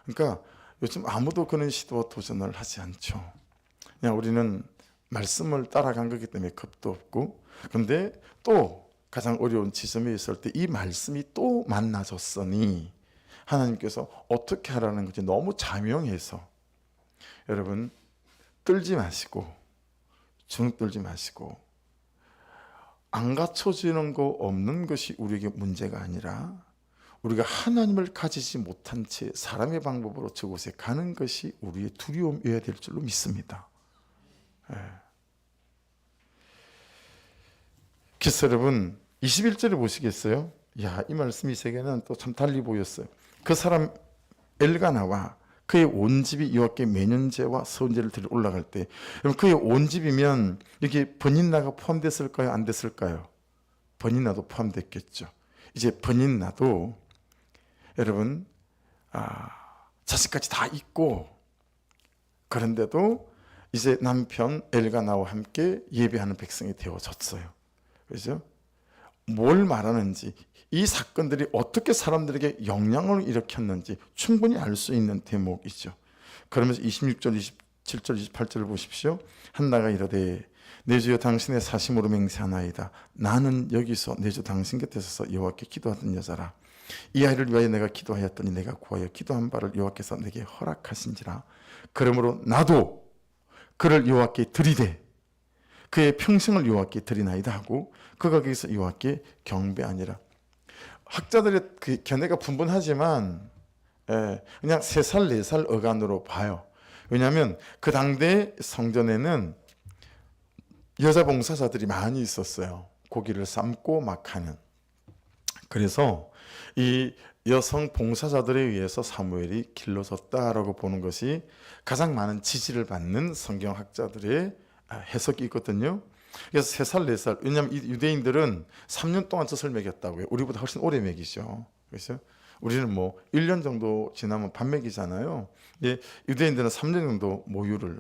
그러니까 요즘 아무도 그런 시도와 도전을 하지 않죠. 그냥 우리는 말씀을 따라간 거기 때문에 겁도 없고, 근데 또 가장 어려운 지점에 있을 때 이 말씀이 또 만나졌으니 하나님께서 어떻게 하라는 건지 너무 자명해서, 여러분 떨지 마시고, 주눅 들지 마시고, 안 갖춰지는 거 없는 것이 우리에게 문제가 아니라 우리가 하나님을 가지지 못한 채 사람의 방법으로 저곳에 가는 것이 우리의 두려움이어야 될 줄로 믿습니다. 그래서 여러분 21절을 보시겠어요? 야, 이 말씀이 세계는 또 참 달리 보였어요. 그 사람 엘가나와 그의 온 집이 여호와께 매년제와 서은제를 드리러 올라갈 때, 여러분 그의 온 집이면 여기 버닌나가 포함됐을까요? 안 됐을까요? 버닌나도 포함됐겠죠. 이제 버닌나도 여러분 자식까지 다 있고, 그런데도 이제 남편 엘가나와 함께 예배하는 백성이 되어졌어요. 그죠? 뭘 말하는지, 이 사건들이 어떻게 사람들에게 영향을 일으켰는지 충분히 알 수 있는 대목이죠. 그러면서 26절, 27절, 28절을 보십시오. 한나가 이르되 내 주여 당신의 사심으로 맹세하나이다. 나는 여기서 내 주 당신 곁에 서서 여호와께 기도하던 여자라. 이 아이를 위하여 내가 기도하였더니 내가 구하여 기도한 바를 여호와께서 내게 허락하신지라. 그러므로 나도 그를 여호와께 드리되 그의 평생을 여호와께 드리나이다 하고 그가 거기서 여호와께 경배하니라. 학자들의 그 견해가 분분하지만 그냥 3살 4살 어간으로 봐요. 왜냐하면 그 당대 성전에는 여자 봉사자들이 많이 있었어요. 고기를 삶고 막 하는. 그래서 이 여성 봉사자들에 의해서 사무엘이 길러졌다라고 보는 것이 가장 많은 지지를 받는 성경학자들의 해석이 있거든요. 그래서 3살 4살, 왜냐하면 이 유대인들은 3년 동안 젖을 먹였다고요. 우리보다 훨씬 오래 먹이죠. 그래서 우리는 뭐 1년 정도 지나면 밥 먹이잖아요. 유대인들은 3년 정도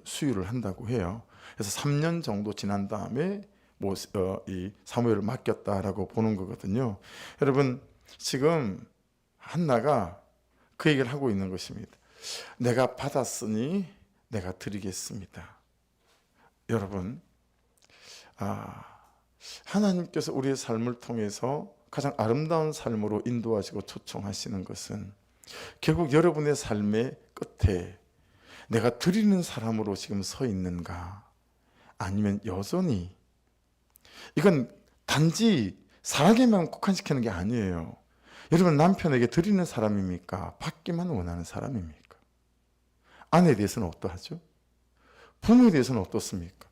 수유를 한다고 해요. 그래서 3년 정도 지난 다음에 이 사무엘을 맡겼다라고 보는 거거든요. 여러분 지금 한나가 그 얘기를 하고 있는 것입니다. 내가 받았으니 내가 드리겠습니다. 여러분, 하나님께서 우리의 삶을 통해서 가장 아름다운 삶으로 인도하시고 초청하시는 것은 결국 여러분의 삶의 끝에 내가 드리는 사람으로 지금 서 있는가, 아니면 여전히, 이건 단지 사랑에만 국한시키는 게 아니에요. 여러분 남편에게 드리는 사람입니까? 받기만 원하는 사람입니까? 아내에 대해서는 어떠하죠? 부모에 대해서는 어떻습니까?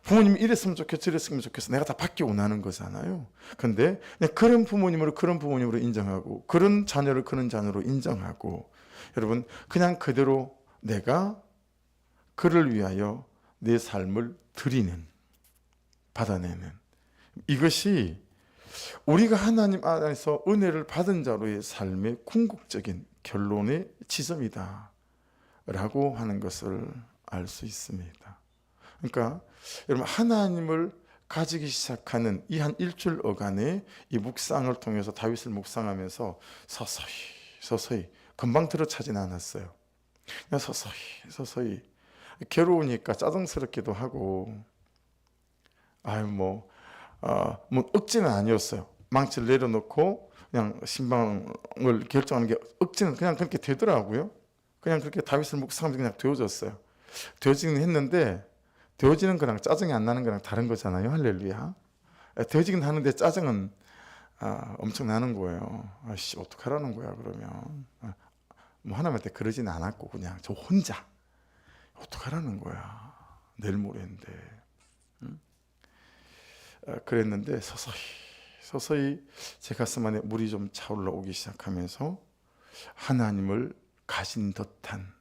부모님이 이랬으면 좋겠어, 저랬으면 좋겠어. 내가 다 받기 원하는 거잖아요. 근데 그런 부모님으로 인정하고, 그런 자녀를 그런 자녀로 인정하고, 여러분 그냥 그대로 내가 그를 위하여 내 삶을 드리는, 받아내는, 이것이 우리가 하나님 안에서 은혜를 받은 자로의 삶의 궁극적인 결론의 지점이다 라고 하는 것을 알 수 있습니다. 그러니까 여러분 하나님을 가지기 시작하는 이 한 일주일 어간에 이 묵상을 통해서 다윗을 묵상하면서 서서히 금방 들어차진 않았어요. 그냥 서서히 괴로우니까 짜증스럽기도 하고 뭐 억지는 아니었어요. 망치를 내려놓고 그냥 신방을 결정하는 게 억지는 그냥 그렇게 되더라고요. 그냥 그렇게 다윗을 묵상하면서 그냥 되어졌어요. 되어지긴 했는데 되어지는 거랑 짜증이 안 나는 거랑 다른 거잖아요. 할렐루야. 되어지긴 하는데 짜증은 엄청 나는 거예요. 어떡하라는 거야 그러면. 뭐 하나님한테 그러진 않았고 그냥 저 혼자 어떡하라는 거야. 내일 모레인데. 그랬는데 서서히 제 가슴 안에 물이 좀 차올라 오기 시작하면서 하나님을 가진 듯한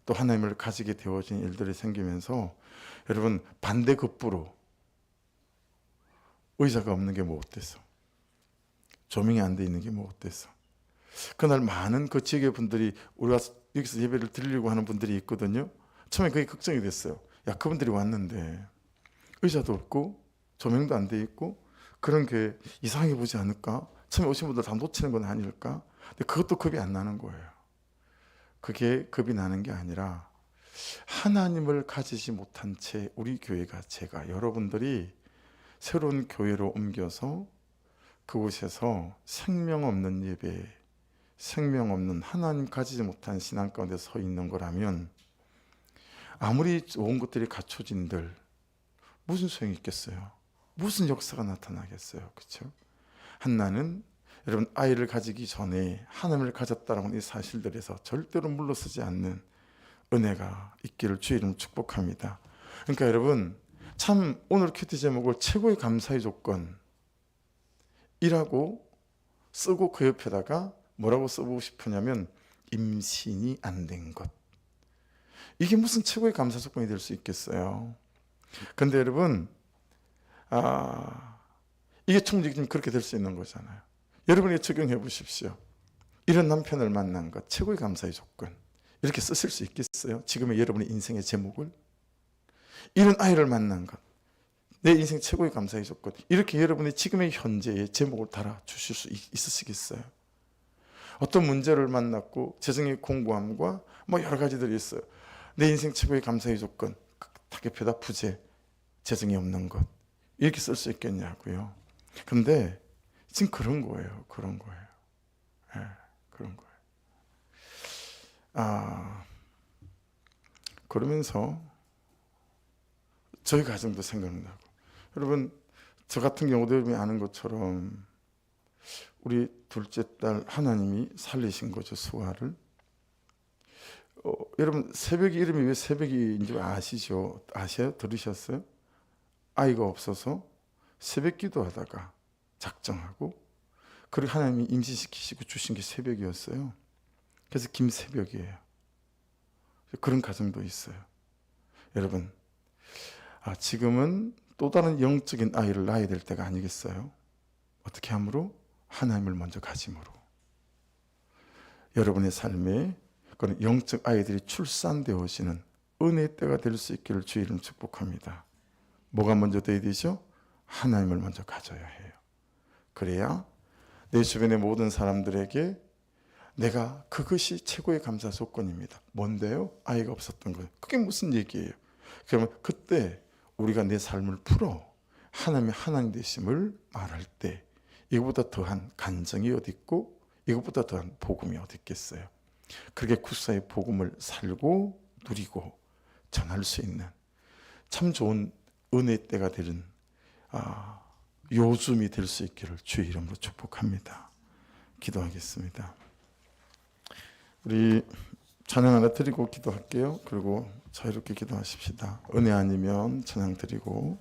또 하나님을 가지게 되어진 일들이 생기면서 여러분 반대급부로 의자가 없는 게 뭐 어땠어? 조명이 안 돼 있는 게 뭐 어땠어? 그날 많은 그 지역의 분들이 우리가 여기서 예배를 드리려고 하는 분들이 있거든요. 처음에 그게 걱정이 됐어요. 야, 그분들이 왔는데 의자도 없고 조명도 안 돼 있고 그런 게 이상하게 보지 않을까? 처음에 오신 분들 다 놓치는 건 아닐까? 근데 그것도 겁이 안 나는 거예요. 그게 겁이 나는 게 아니라 하나님을 가지지 못한 채 우리 교회가 제가 여러분들이 새로운 교회로 옮겨서 그곳에서 생명 없는 예배, 생명 없는 하나님 가지지 못한 신앙 가운데 서 있는 거라면 아무리 좋은 것들이 갖춰진들 무슨 소용이 있겠어요? 무슨 역사가 나타나겠어요? 그렇죠? 한나는 여러분 아이를 가지기 전에 하나님을 가졌다라는 이 사실들에서 절대로 물러서지 않는 은혜가 있기를 주의 이름으로 축복합니다. 그러니까 여러분 참 오늘 큐티 제목을 최고의 감사의 조건이라고 쓰고 그 옆에다가 뭐라고 써보고 싶으냐면 임신이 안 된 것. 이게 무슨 최고의 감사 조건이 될 수 있겠어요? 근데 여러분 이게 충분히 좀 그렇게 될 수 있는 거잖아요. 여러분이 적용해 보십시오. 이런 남편을 만난 것 최고의 감사의 조건. 이렇게 쓰실 수 있겠어요? 지금의 여러분의 인생의 제목을 이런 아이를 만난 것 내 인생 최고의 감사의 조건. 이렇게 여러분의 지금의 현재의 제목을 달아주실 수 있으시겠어요? 어떤 문제를 만났고 재정의 공고함과 뭐 여러 가지들이 있어요. 내 인생 최고의 감사의 조건 타겟표다 부재, 재정이 없는 것 이렇게 쓸 수 있겠냐고요. 근데 지금 그런 거예요. 그런 거예요. 그러면서 저희 가정도 생각나고 여러분 저 같은 경우도 여러분이 아는 것처럼 우리 둘째 딸 하나님이 살리신 거죠. 수아를. 여러분 새벽이 이름이 왜 새벽인지 아시죠? 아세요? 들으셨어요? 아이가 없어서 새벽 기도하다가 작정하고 그리고 하나님이 임신시키시고 주신 게 새벽이었어요. 그래서 김새벽이에요. 그런 가정도 있어요. 여러분 지금은 또 다른 영적인 아이를 낳아야 될 때가 아니겠어요? 어떻게 함으로? 하나님을 먼저 가짐으로. 여러분의 삶에 그런 영적 아이들이 출산되어지는 은혜의 때가 될 수 있기를 주의 이름 축복합니다. 뭐가 먼저 돼야 되죠? 하나님을 먼저 가져야 해요. 그래야 내 주변의 모든 사람들에게 내가 그것이 최고의 감사 조건입니다. 뭔데요? 아이가 없었던 거예요. 그게 무슨 얘기예요? 그러면 그때 우리가 내 삶을 풀어 하나님의 하나님 되심을 말할 때 이것보다 더한 간증이 어디 있고 이것보다 더한 복음이 어디 있겠어요? 그렇게 국사의 복음을 살고 누리고 전할 수 있는 참 좋은 은혜의 때가 되는 요즘이 될 수 있기를 주의 이름으로 축복합니다. 기도하겠습니다. 우리 찬양 하나 드리고 기도할게요. 그리고 자유롭게 기도하십시다. 은혜 아니면 찬양 드리고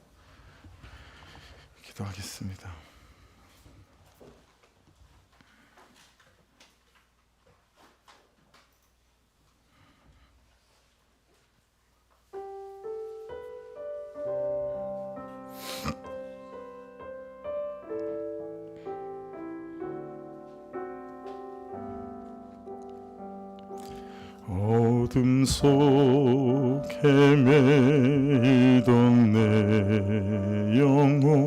기도하겠습니다. 어둠 속에 매이던 내 영혼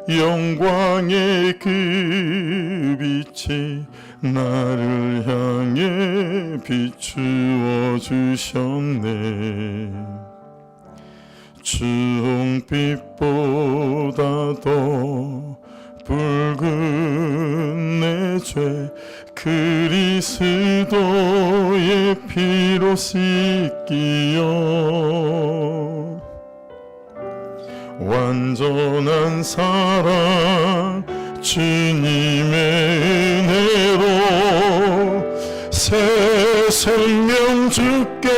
영광의 그 빛이 나를 향해 비추어 주셨네. 주홍빛보다 더 붉은 내 죄 그리스도의 피로 씻기어 완전한 사랑 주님의 은혜로 새 생명 주께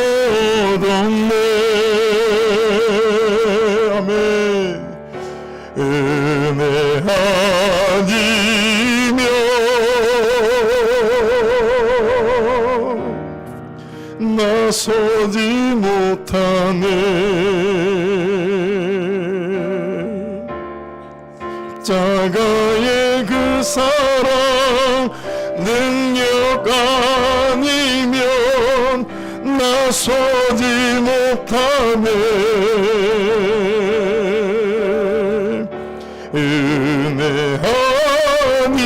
얻었네. 아멘. 은혜 아니면 나서지 못하네. 자가의 그 사랑 능력 아니면 나서지 못하네. 은혜 아니면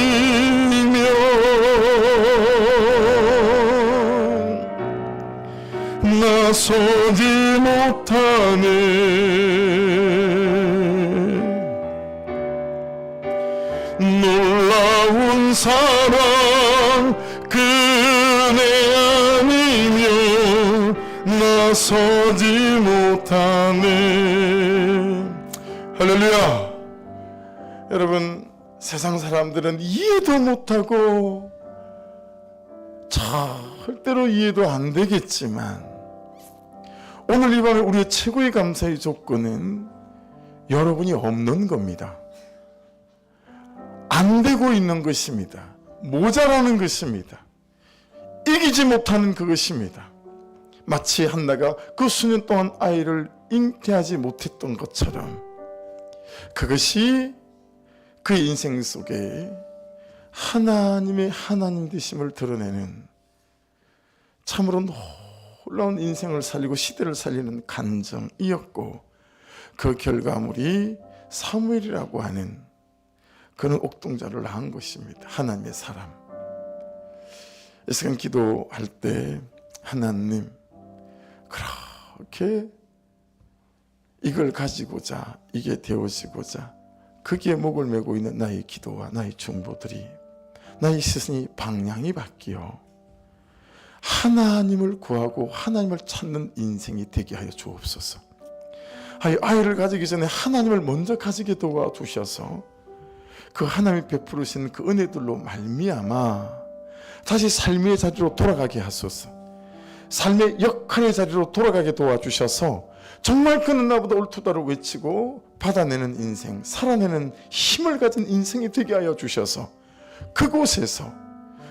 나서지 못하네. 놀라운 사랑 그네 아니면 나서지 못하네. 할렐루야. 여러분, 세상 사람들은 이해도 못하고 절대로 이해도 안 되겠지만 오늘 이 밤에 우리의 최고의 감사의 조건은 여러분이 없는 겁니다. 안 되고 있는 것입니다. 모자라는 것입니다. 이기지 못하는 그것입니다. 마치 한나가 그 수년 동안 아이를 잉태하지 못했던 것처럼 그것이 그의 인생 속에 하나님의 하나님 되심을 드러내는 참으로 놀라운 인생을 살리고 시대를 살리는 간정이었고, 그 결과물이 사무엘이라고 하는 그는 옥동자를 낳은 것입니다. 하나님의 사람. 이 시간 기도할 때 하나님, 그렇게 이걸 가지고자, 이게 되어지고자 거기에 목을 메고 있는 나의 기도와 나의 중보들이, 나의 시선이 방향이 바뀌어 하나님을 구하고 하나님을 찾는 인생이 되게 하여 주옵소서. 아이를 가지기 전에 하나님을 먼저 가지게 도와주셔서 그 하나님이 베푸르신 그 은혜들로 말미암아 다시 삶의 자리로 돌아가게 하소서. 삶의 역할의 자리로 돌아가게 도와주셔서 정말 그는 나보다 옳다고 외치고 받아내는 인생, 살아내는 힘을 가진 인생이 되게 하여 주셔서 그곳에서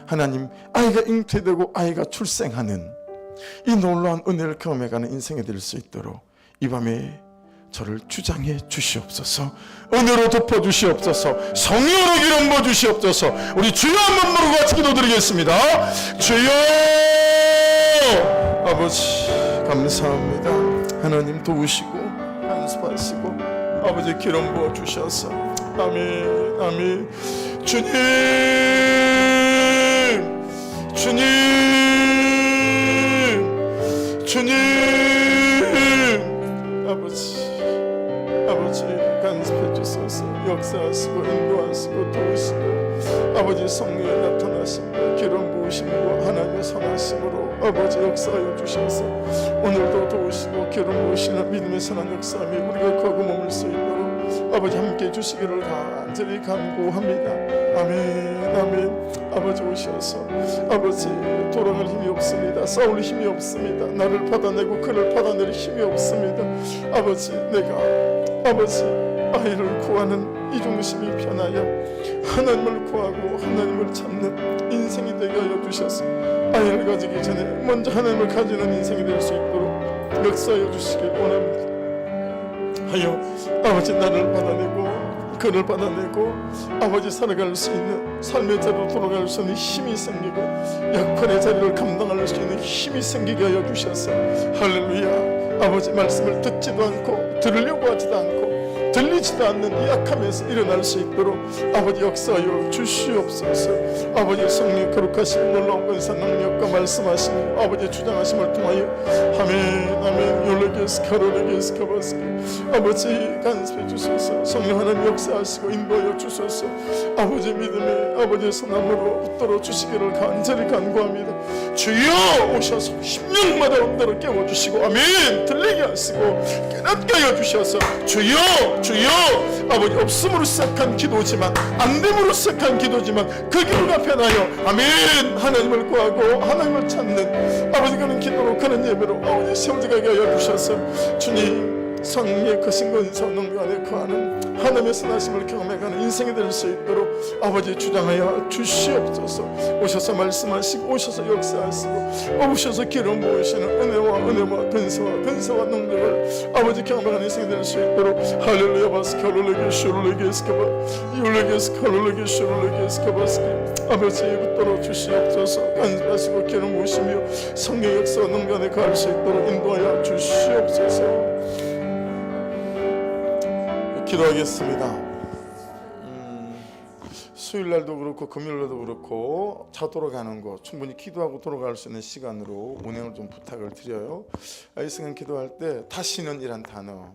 하나님, 아이가 잉태되고 아이가 출생하는 이 놀라운 은혜를 경험해가는 인생이 될 수 있도록 이 밤에 저를 주장해 주시옵소서. 은혜로 덮어주시옵소서. 성령으로 기름 부어 주시옵소서. 우리 주여 한번 부르고 같이 기도드리겠습니다. 주여! 아버지 감사합니다. 하나님 도우시고 간수하시고 아버지 기름 부어 주셔서 아멘 아멘. 주님 주님 주님 아버지 간섭해 주소서. 역사하시고 인도하시고 도우시고 아버지 성령에 나타나심과 기름 부으심과 하나님의 선하심으로 아버지 역사하여 주셔서 오늘도 도우시고 기름 부으시는 믿음의 선한 역사함이 우리가 거기 머물 수 있도록 아버지 함께 해주시기를 간절히 간구합니다. 아멘 아멘. 아버지 오셔서 아버지 돌아갈 힘이 없습니다. 싸울 힘이 없습니다. 나를 받아내고 그를 받아낼 힘이 없습니다. 아버지 내가 아버지 아이를 구하는 이 중심이 편하여 하나님을 구하고 하나님을 찾는 인생이 되게 하여 주셔서 아이를 가지기 전에 먼저 하나님을 가지는 인생이 될 수 있도록 역사하여 주시길 원합니다. 하여 아버지 나를 받아내고 그를 받아내고 아버지 살아갈 수 있는 삶의 자리로 돌아갈 수 있는 힘이 생기고 역할의 자리를 감당할 수 있는 힘이 생기게 하여 주셔서 할렐루야. 아버지 말씀을 듣지도 않고 들으려고 하지도 않고 들리지도 않는 이 약함에서 일어날 수 있도록 아버지 역사하여 주시옵소서. 아버지 성령 거룩하신 놀라운 권세 능력과 말씀하시고 아버지 주장하심을 통하여 아멘 아멘 율레게스 카로레게스 카바스키 아버지 간섭해 주소서. 성령 하나님 역사하시고 인도하여 주소서. 아버지 믿음의 아버지 선함으로 붙들어 주시기를 간절히 간구합니다. 주여 오셔서 심령마다 온대로 깨워주시고 아멘 들리게 하시고 깨닫게 하여 주셔서 주여 아버지 없음으로 시작한 기도지만 안됨으로 시작한 기도지만 그 기도가 변하여 아멘 하나님을 구하고 하나님을 찾는 아버지 그런 기도로 그런 예배로 아버지 세워지게 하여 주셔서 주님 성령의 크신 권세 능력 안에 거하는 하나님의 선하심을 경험해가는 인생이 될 수 있도록 아버지 주장하여 주시옵소서. 오셔서 말씀하시고 오셔서 역사하시고 오셔서 기름 부으시는 은혜와 근세와 능력을 아버지 경험하는 인생이 될 수 있도록 할렐루야 바스케 할렐루야 슈르르게 스카바 율레게 스카르르게 슈르르게 스카바스케 아버지 붙들어 주시옵소서. 간섭하시고 기름 부으시며 성령 역사와 능력 안에 거할 수 있도록 인도하여 주시옵소서. 기도하겠습니다. 수요일날도 그렇고 금요일날도 그렇고 차 돌아가는 거 충분히 기도하고 돌아갈 수 있는 시간으로 운행을 좀 부탁을 드려요. 이 시간 기도할 때 다시는 이란 단어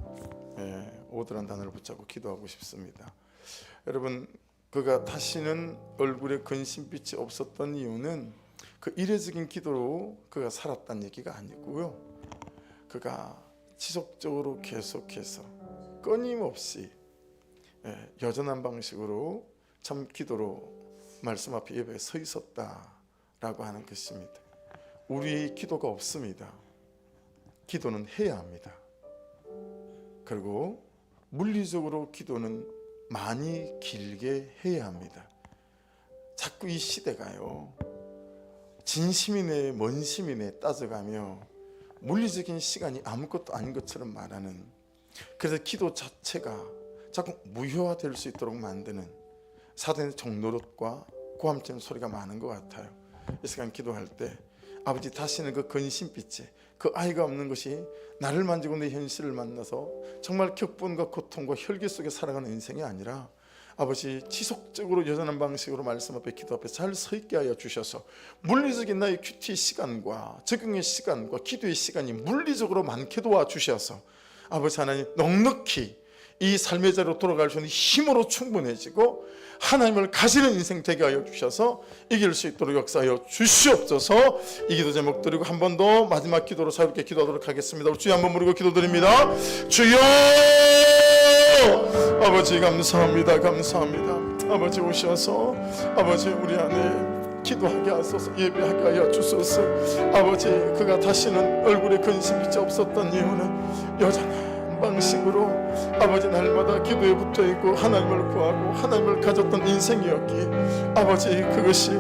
오드란 단어를 붙잡고 기도하고 싶습니다. 여러분 그가 다시는 얼굴에 근심빛이 없었던 이유는 그 이례적인 기도로 그가 살았다는 얘기가 아니고요. 그가 지속적으로 계속해서 끊임없이 여전한 방식으로 참 기도로 말씀 앞에 예배에 서 있었다라고 하는 것입니다. 우리의 기도가 없습니다. 기도는 해야 합니다. 그리고 물리적으로 기도는 많이 길게 해야 합니다. 자꾸 이 시대가요 진심이네 먼심이네 따져가며 물리적인 시간이 아무것도 아닌 것처럼 말하는, 그래서 기도 자체가 자꾸 무효화될 수 있도록 만드는 사단의 종노릇과 고함치는 소리가 많은 것 같아요. 이 시간 기도할 때 아버지 다시는 그 근심빛에 그 아이가 없는 것이 나를 만지고 내 현실을 만나서 정말 격분과 고통과 혈기 속에 살아가는 인생이 아니라 아버지 지속적으로 여전한 방식으로 말씀 앞에 기도 앞에 잘 서 있게 하여 주셔서 물리적인 나의 큐티 시간과 적응의 시간과 기도의 시간이 물리적으로 많게 도와주셔서 아버지 하나님 넉넉히 이 삶의 자리로 돌아갈 수 있는 힘으로 충분해지고 하나님을 가지는 인생 되게 하여 주셔서 이길 수 있도록 역사하여 주시옵소서. 이 기도 제목 드리고 한 번 더 마지막 기도로 자유롭게 기도하도록 하겠습니다. 우리 주여 한번 부르고 기도드립니다. 주여 아버지 감사합니다. 감사합니다. 아버지 오셔서 아버지 우리 안에 기도하게 하소서, 예배하게 하여 주소서. 아버지 그가 다시는 얼굴에 근심빛이 없었던 이유는 여전한 방식으로 아버지 날마다 기도에 붙어있고 하나님을 구하고 하나님을 가졌던 인생이었기에 아버지 그것이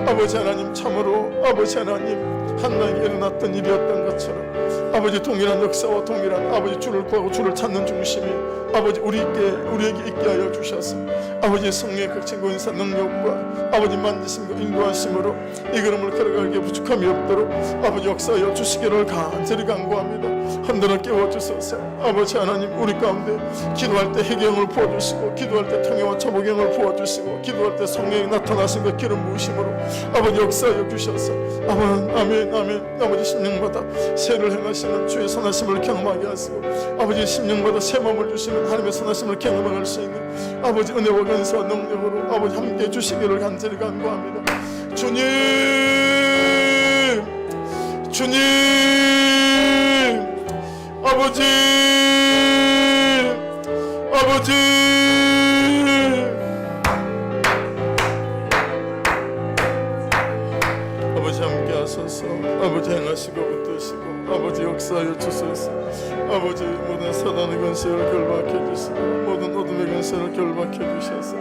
아버지 하나님 참으로 아버지 하나님 하나님께 일어났던 일이었던 것처럼 아버지 동일한 역사와 동일한 아버지 주를 구하고 주를 찾는 중심이 아버지 우리에게 있게 하여 주셔서 아버지 성령의 극진 권세 능력과 아버지 만지심과 인도하심으로 이 걸음을 걸어가기에 부족함이 없도록 아버지 역사하여 주시기를 간절히 간구합니다. 흔들어 깨워주소서. 아버지 하나님 우리 가운데 기도할 때 해경을 부어주시고 기도할 때 통해와 처복경을 부어주시고 기도할 때 성령이 나타나신 것 기름 부으심으로 아버지 역사하여 주셔서 아멘 아멘. 아버지 심령마다 새를 행하시는 주의 선하심을 경험하게 하시고 아버지 심령마다 새 마음을 주시는 하나님의 선하심을 경험할 수 있는 아버지 은혜와 권세와 능력으로 아버지 함께 주시기를 간절히 간구합니다. 주님 아버지 함께 하소서. 아버지 행하시고 붙드시고 아버지 역사하여 주소서. 아버지 모든 사단의 권세를 결박해 주시고 모든 어둠의 권세를 결박해 주셔서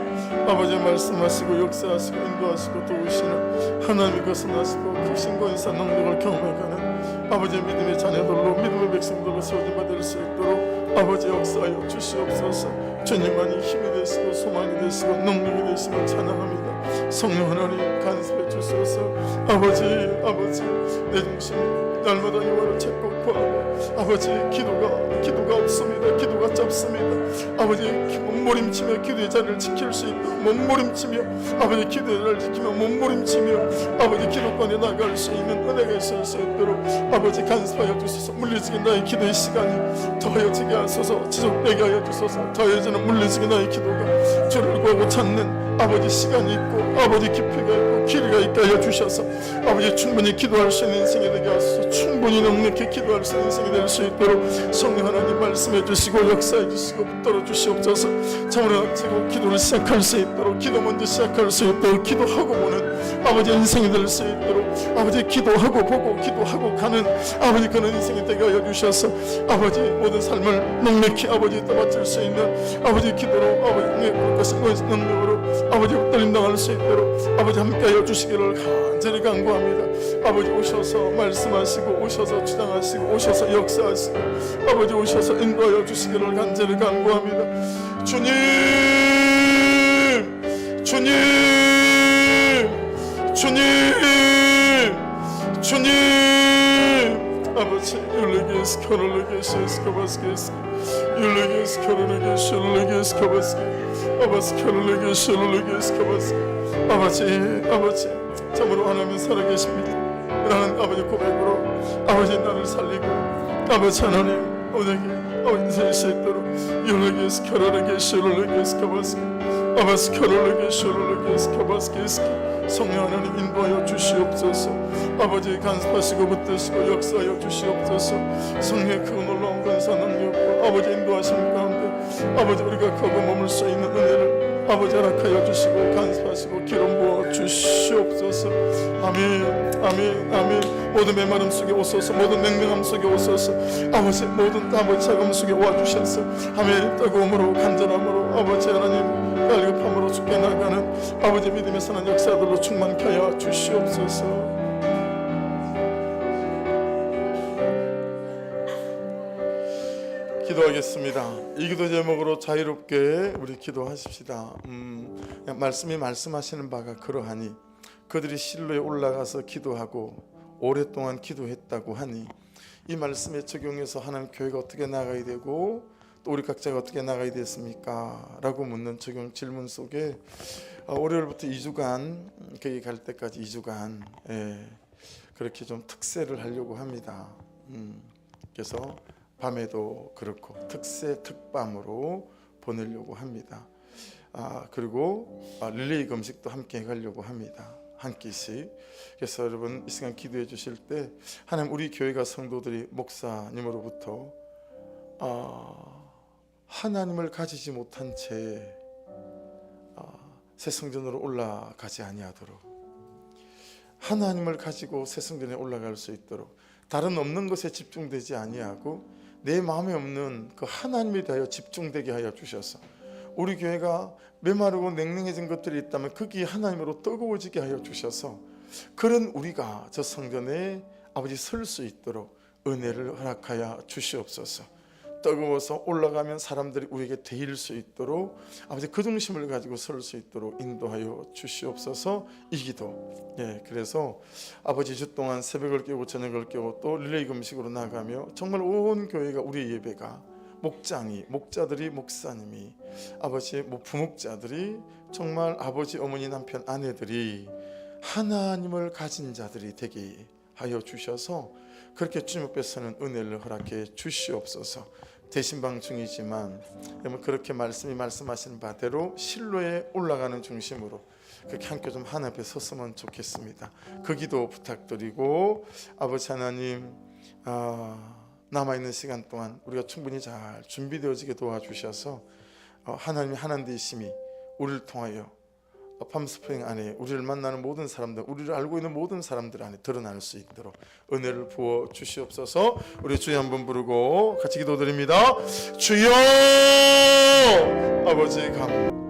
아버지 말씀하시고 역사하시고 인도하시고 도우시는 하나님의 거선하시고 크신 권세 능력을 경험해가는 아버지 믿음의 자녀들로 믿음의 백성들로 세워진 바 될 수 있도록 아버지 역사하여 주시옵소서. 주님만이 힘이 되시고 소망이 되시고 능력이 되심을 찬양합니다. 성령 하나님 간섭해 주소서. 아버지 내 중심이 날마다 영화를 찾고 구하고 아버지 기도가 없습니다. 기도가 짧습니다. 아버지 몸부림치며 기도의 자리를 지킬 수 있도록 몸부림치며 아버지 기도의 자리를 지키며 몸부림치며 아버지 기도권에 나갈 수 있는 은혜가 있을 수 있도록 아버지 간섭하여 주소서. 물리적인 나의 기도의 시간이 더해지게 하소서. 지속되게 하여 주소서. 더해지는 물리적인 나의 기도가 주를 구하고 찾는 아버지 시간이 있고 아버지 깊이가 있고 길이가 있게 하여 주셔서 아버지 충분히 기도할 수 있는 인생이 되게 하소서. 충분히 넉넉히 기도할 수 있는 인생이 될 수 있도록 성령 하나님 말씀해 주시고 역사해 주시고 붙들어 주시옵소서. 참으로 낙지고 기도를 시작할 수 있도록 기도 먼저 시작할 수 있도록 기도하고 보는 아버지 인생이 될 수 있도록 아버지 기도하고 보고 기도하고 가는 아버지 그런 인생이 되게 하여 주셔서 아버지 모든 삶을 넉넉히 아버지 떠받칠 수 있는 아버지 기도로 아버지 능력과 능력으로 아버지 붙들림 당할 수 있도록 아버지 함께하여 주시기를 간절히 간구합니다. 아버지 오셔서 말씀하시고 오셔서 주장하시고 오셔서 역사하시고 아버지 오셔서 인도하여 주시기를 간절히 간구합니다. 주님 아버지 율레게스 코롤레게스 코바스게스 율레게스 코롤레게스 율레게스 코바스게 아버지 코롤레게스 율레게스 코바스게 아버지 참으로 하나님 살아계십니다. 라는 아버지 고백으로 아버지 나를 살리고 아버지 하나님 오늘게 인생이 수 있도록 율레게스 코롤레게스 율레게스 코바스게 아버지 코롤레게스 율레게스 코바스게 성령 하나님 인도하여 주시옵소서. 아버지 간섭하시고 붙드시고 역사하여 주시옵소서. 성령의 그 놀라운 권사 능력과 아버지 인도하심 가운데 아버지 우리가 거기 머물 수 있는 은혜를 아버지 허락하여 주시고 간섭하시고 기름 부어 주시옵소서. 아멘. 모든 메마름 속에 오소서. 모든 냉랭함 속에 오소서. 아버지 모든 아버지 자금 속에 와주셔서 아멘. 뜨거움으로 간절함으로 아버지 하나님 갈급함으로 죽게 나가는 아버지 믿음의 선한 역사들로 충만케 하여 주시옵소서. 기도하겠습니다. 이 기도 제목으로 자유롭게 우리 기도하십시다. 말씀이 말씀하시는 바가 그러하니 그들이 실로에 올라가서 기도하고 오랫동안 기도했다고 하니 이 말씀에 적용해서 하나님 교회가 어떻게 나가야 되고 또 우리 각자가 어떻게 나가야 됐습니까? 라고 묻는 적용 질문 속에 월요일부터 2주간 거기 갈 때까지 2주간 그렇게 좀 특세를 하려고 합니다. 그래서 밤에도 그렇고 특세 특밤으로 보내려고 합니다. 그리고 릴레이 금식도 함께 가려고 합니다. 한 끼씩. 그래서 여러분 이 시간 기도해 주실 때 하나님 우리 교회가 성도들이 목사님으로부터 하나님을 가지지 못한 채 새성전으로 올라가지 아니하도록 하나님을 가지고 새성전에 올라갈 수 있도록 다른 없는 것에 집중되지 아니하고 내 마음에 없는 그 하나님에 대하여 집중되게 하여 주셔서 우리 교회가 메마르고 냉랭해진 것들이 있다면 거기에 하나님으로 뜨거워지게 하여 주셔서 그런 우리가 저 성전에 아버지 설 수 있도록 은혜를 허락하여 주시옵소서. 뜨거워서 올라가면 사람들이 우리에게 데일 수 있도록 아버지 그 중심을 가지고 설 수 있도록 인도하여 주시옵소서. 이 기도 그래서 아버지 주 동안 새벽을 깨고 저녁을 깨고 또 릴레이 금식으로 나가며 정말 온 교회가 우리의 예배가 목자들이 목사님이 아버지 부목자들이 정말 아버지 어머니 남편 아내들이 하나님을 가진 자들이 되게 하여 주셔서 그렇게 주님 앞에서는 은혜를 허락해 주시옵소서. 대신방 중이지만 그렇게 말씀이 말씀하신 바대로 실로에 올라가는 중심으로 그렇게 함께 좀 하나님 앞에 섰으면 좋겠습니다. 그 기도 부탁드리고 아버지 하나님 남아있는 시간 동안 우리가 충분히 잘 준비되어지게 도와주셔서 하나님의 하나님 되심이 우리를 통하여 팜스프링 안에 우리를 만나는 모든 사람들, 우리를 알고 있는 모든 사람들 안에 드러날 수 있도록 은혜를 부어 주시옵소서. 우리 주여 한번 부르고 같이 기도드립니다. 주여 아버지 감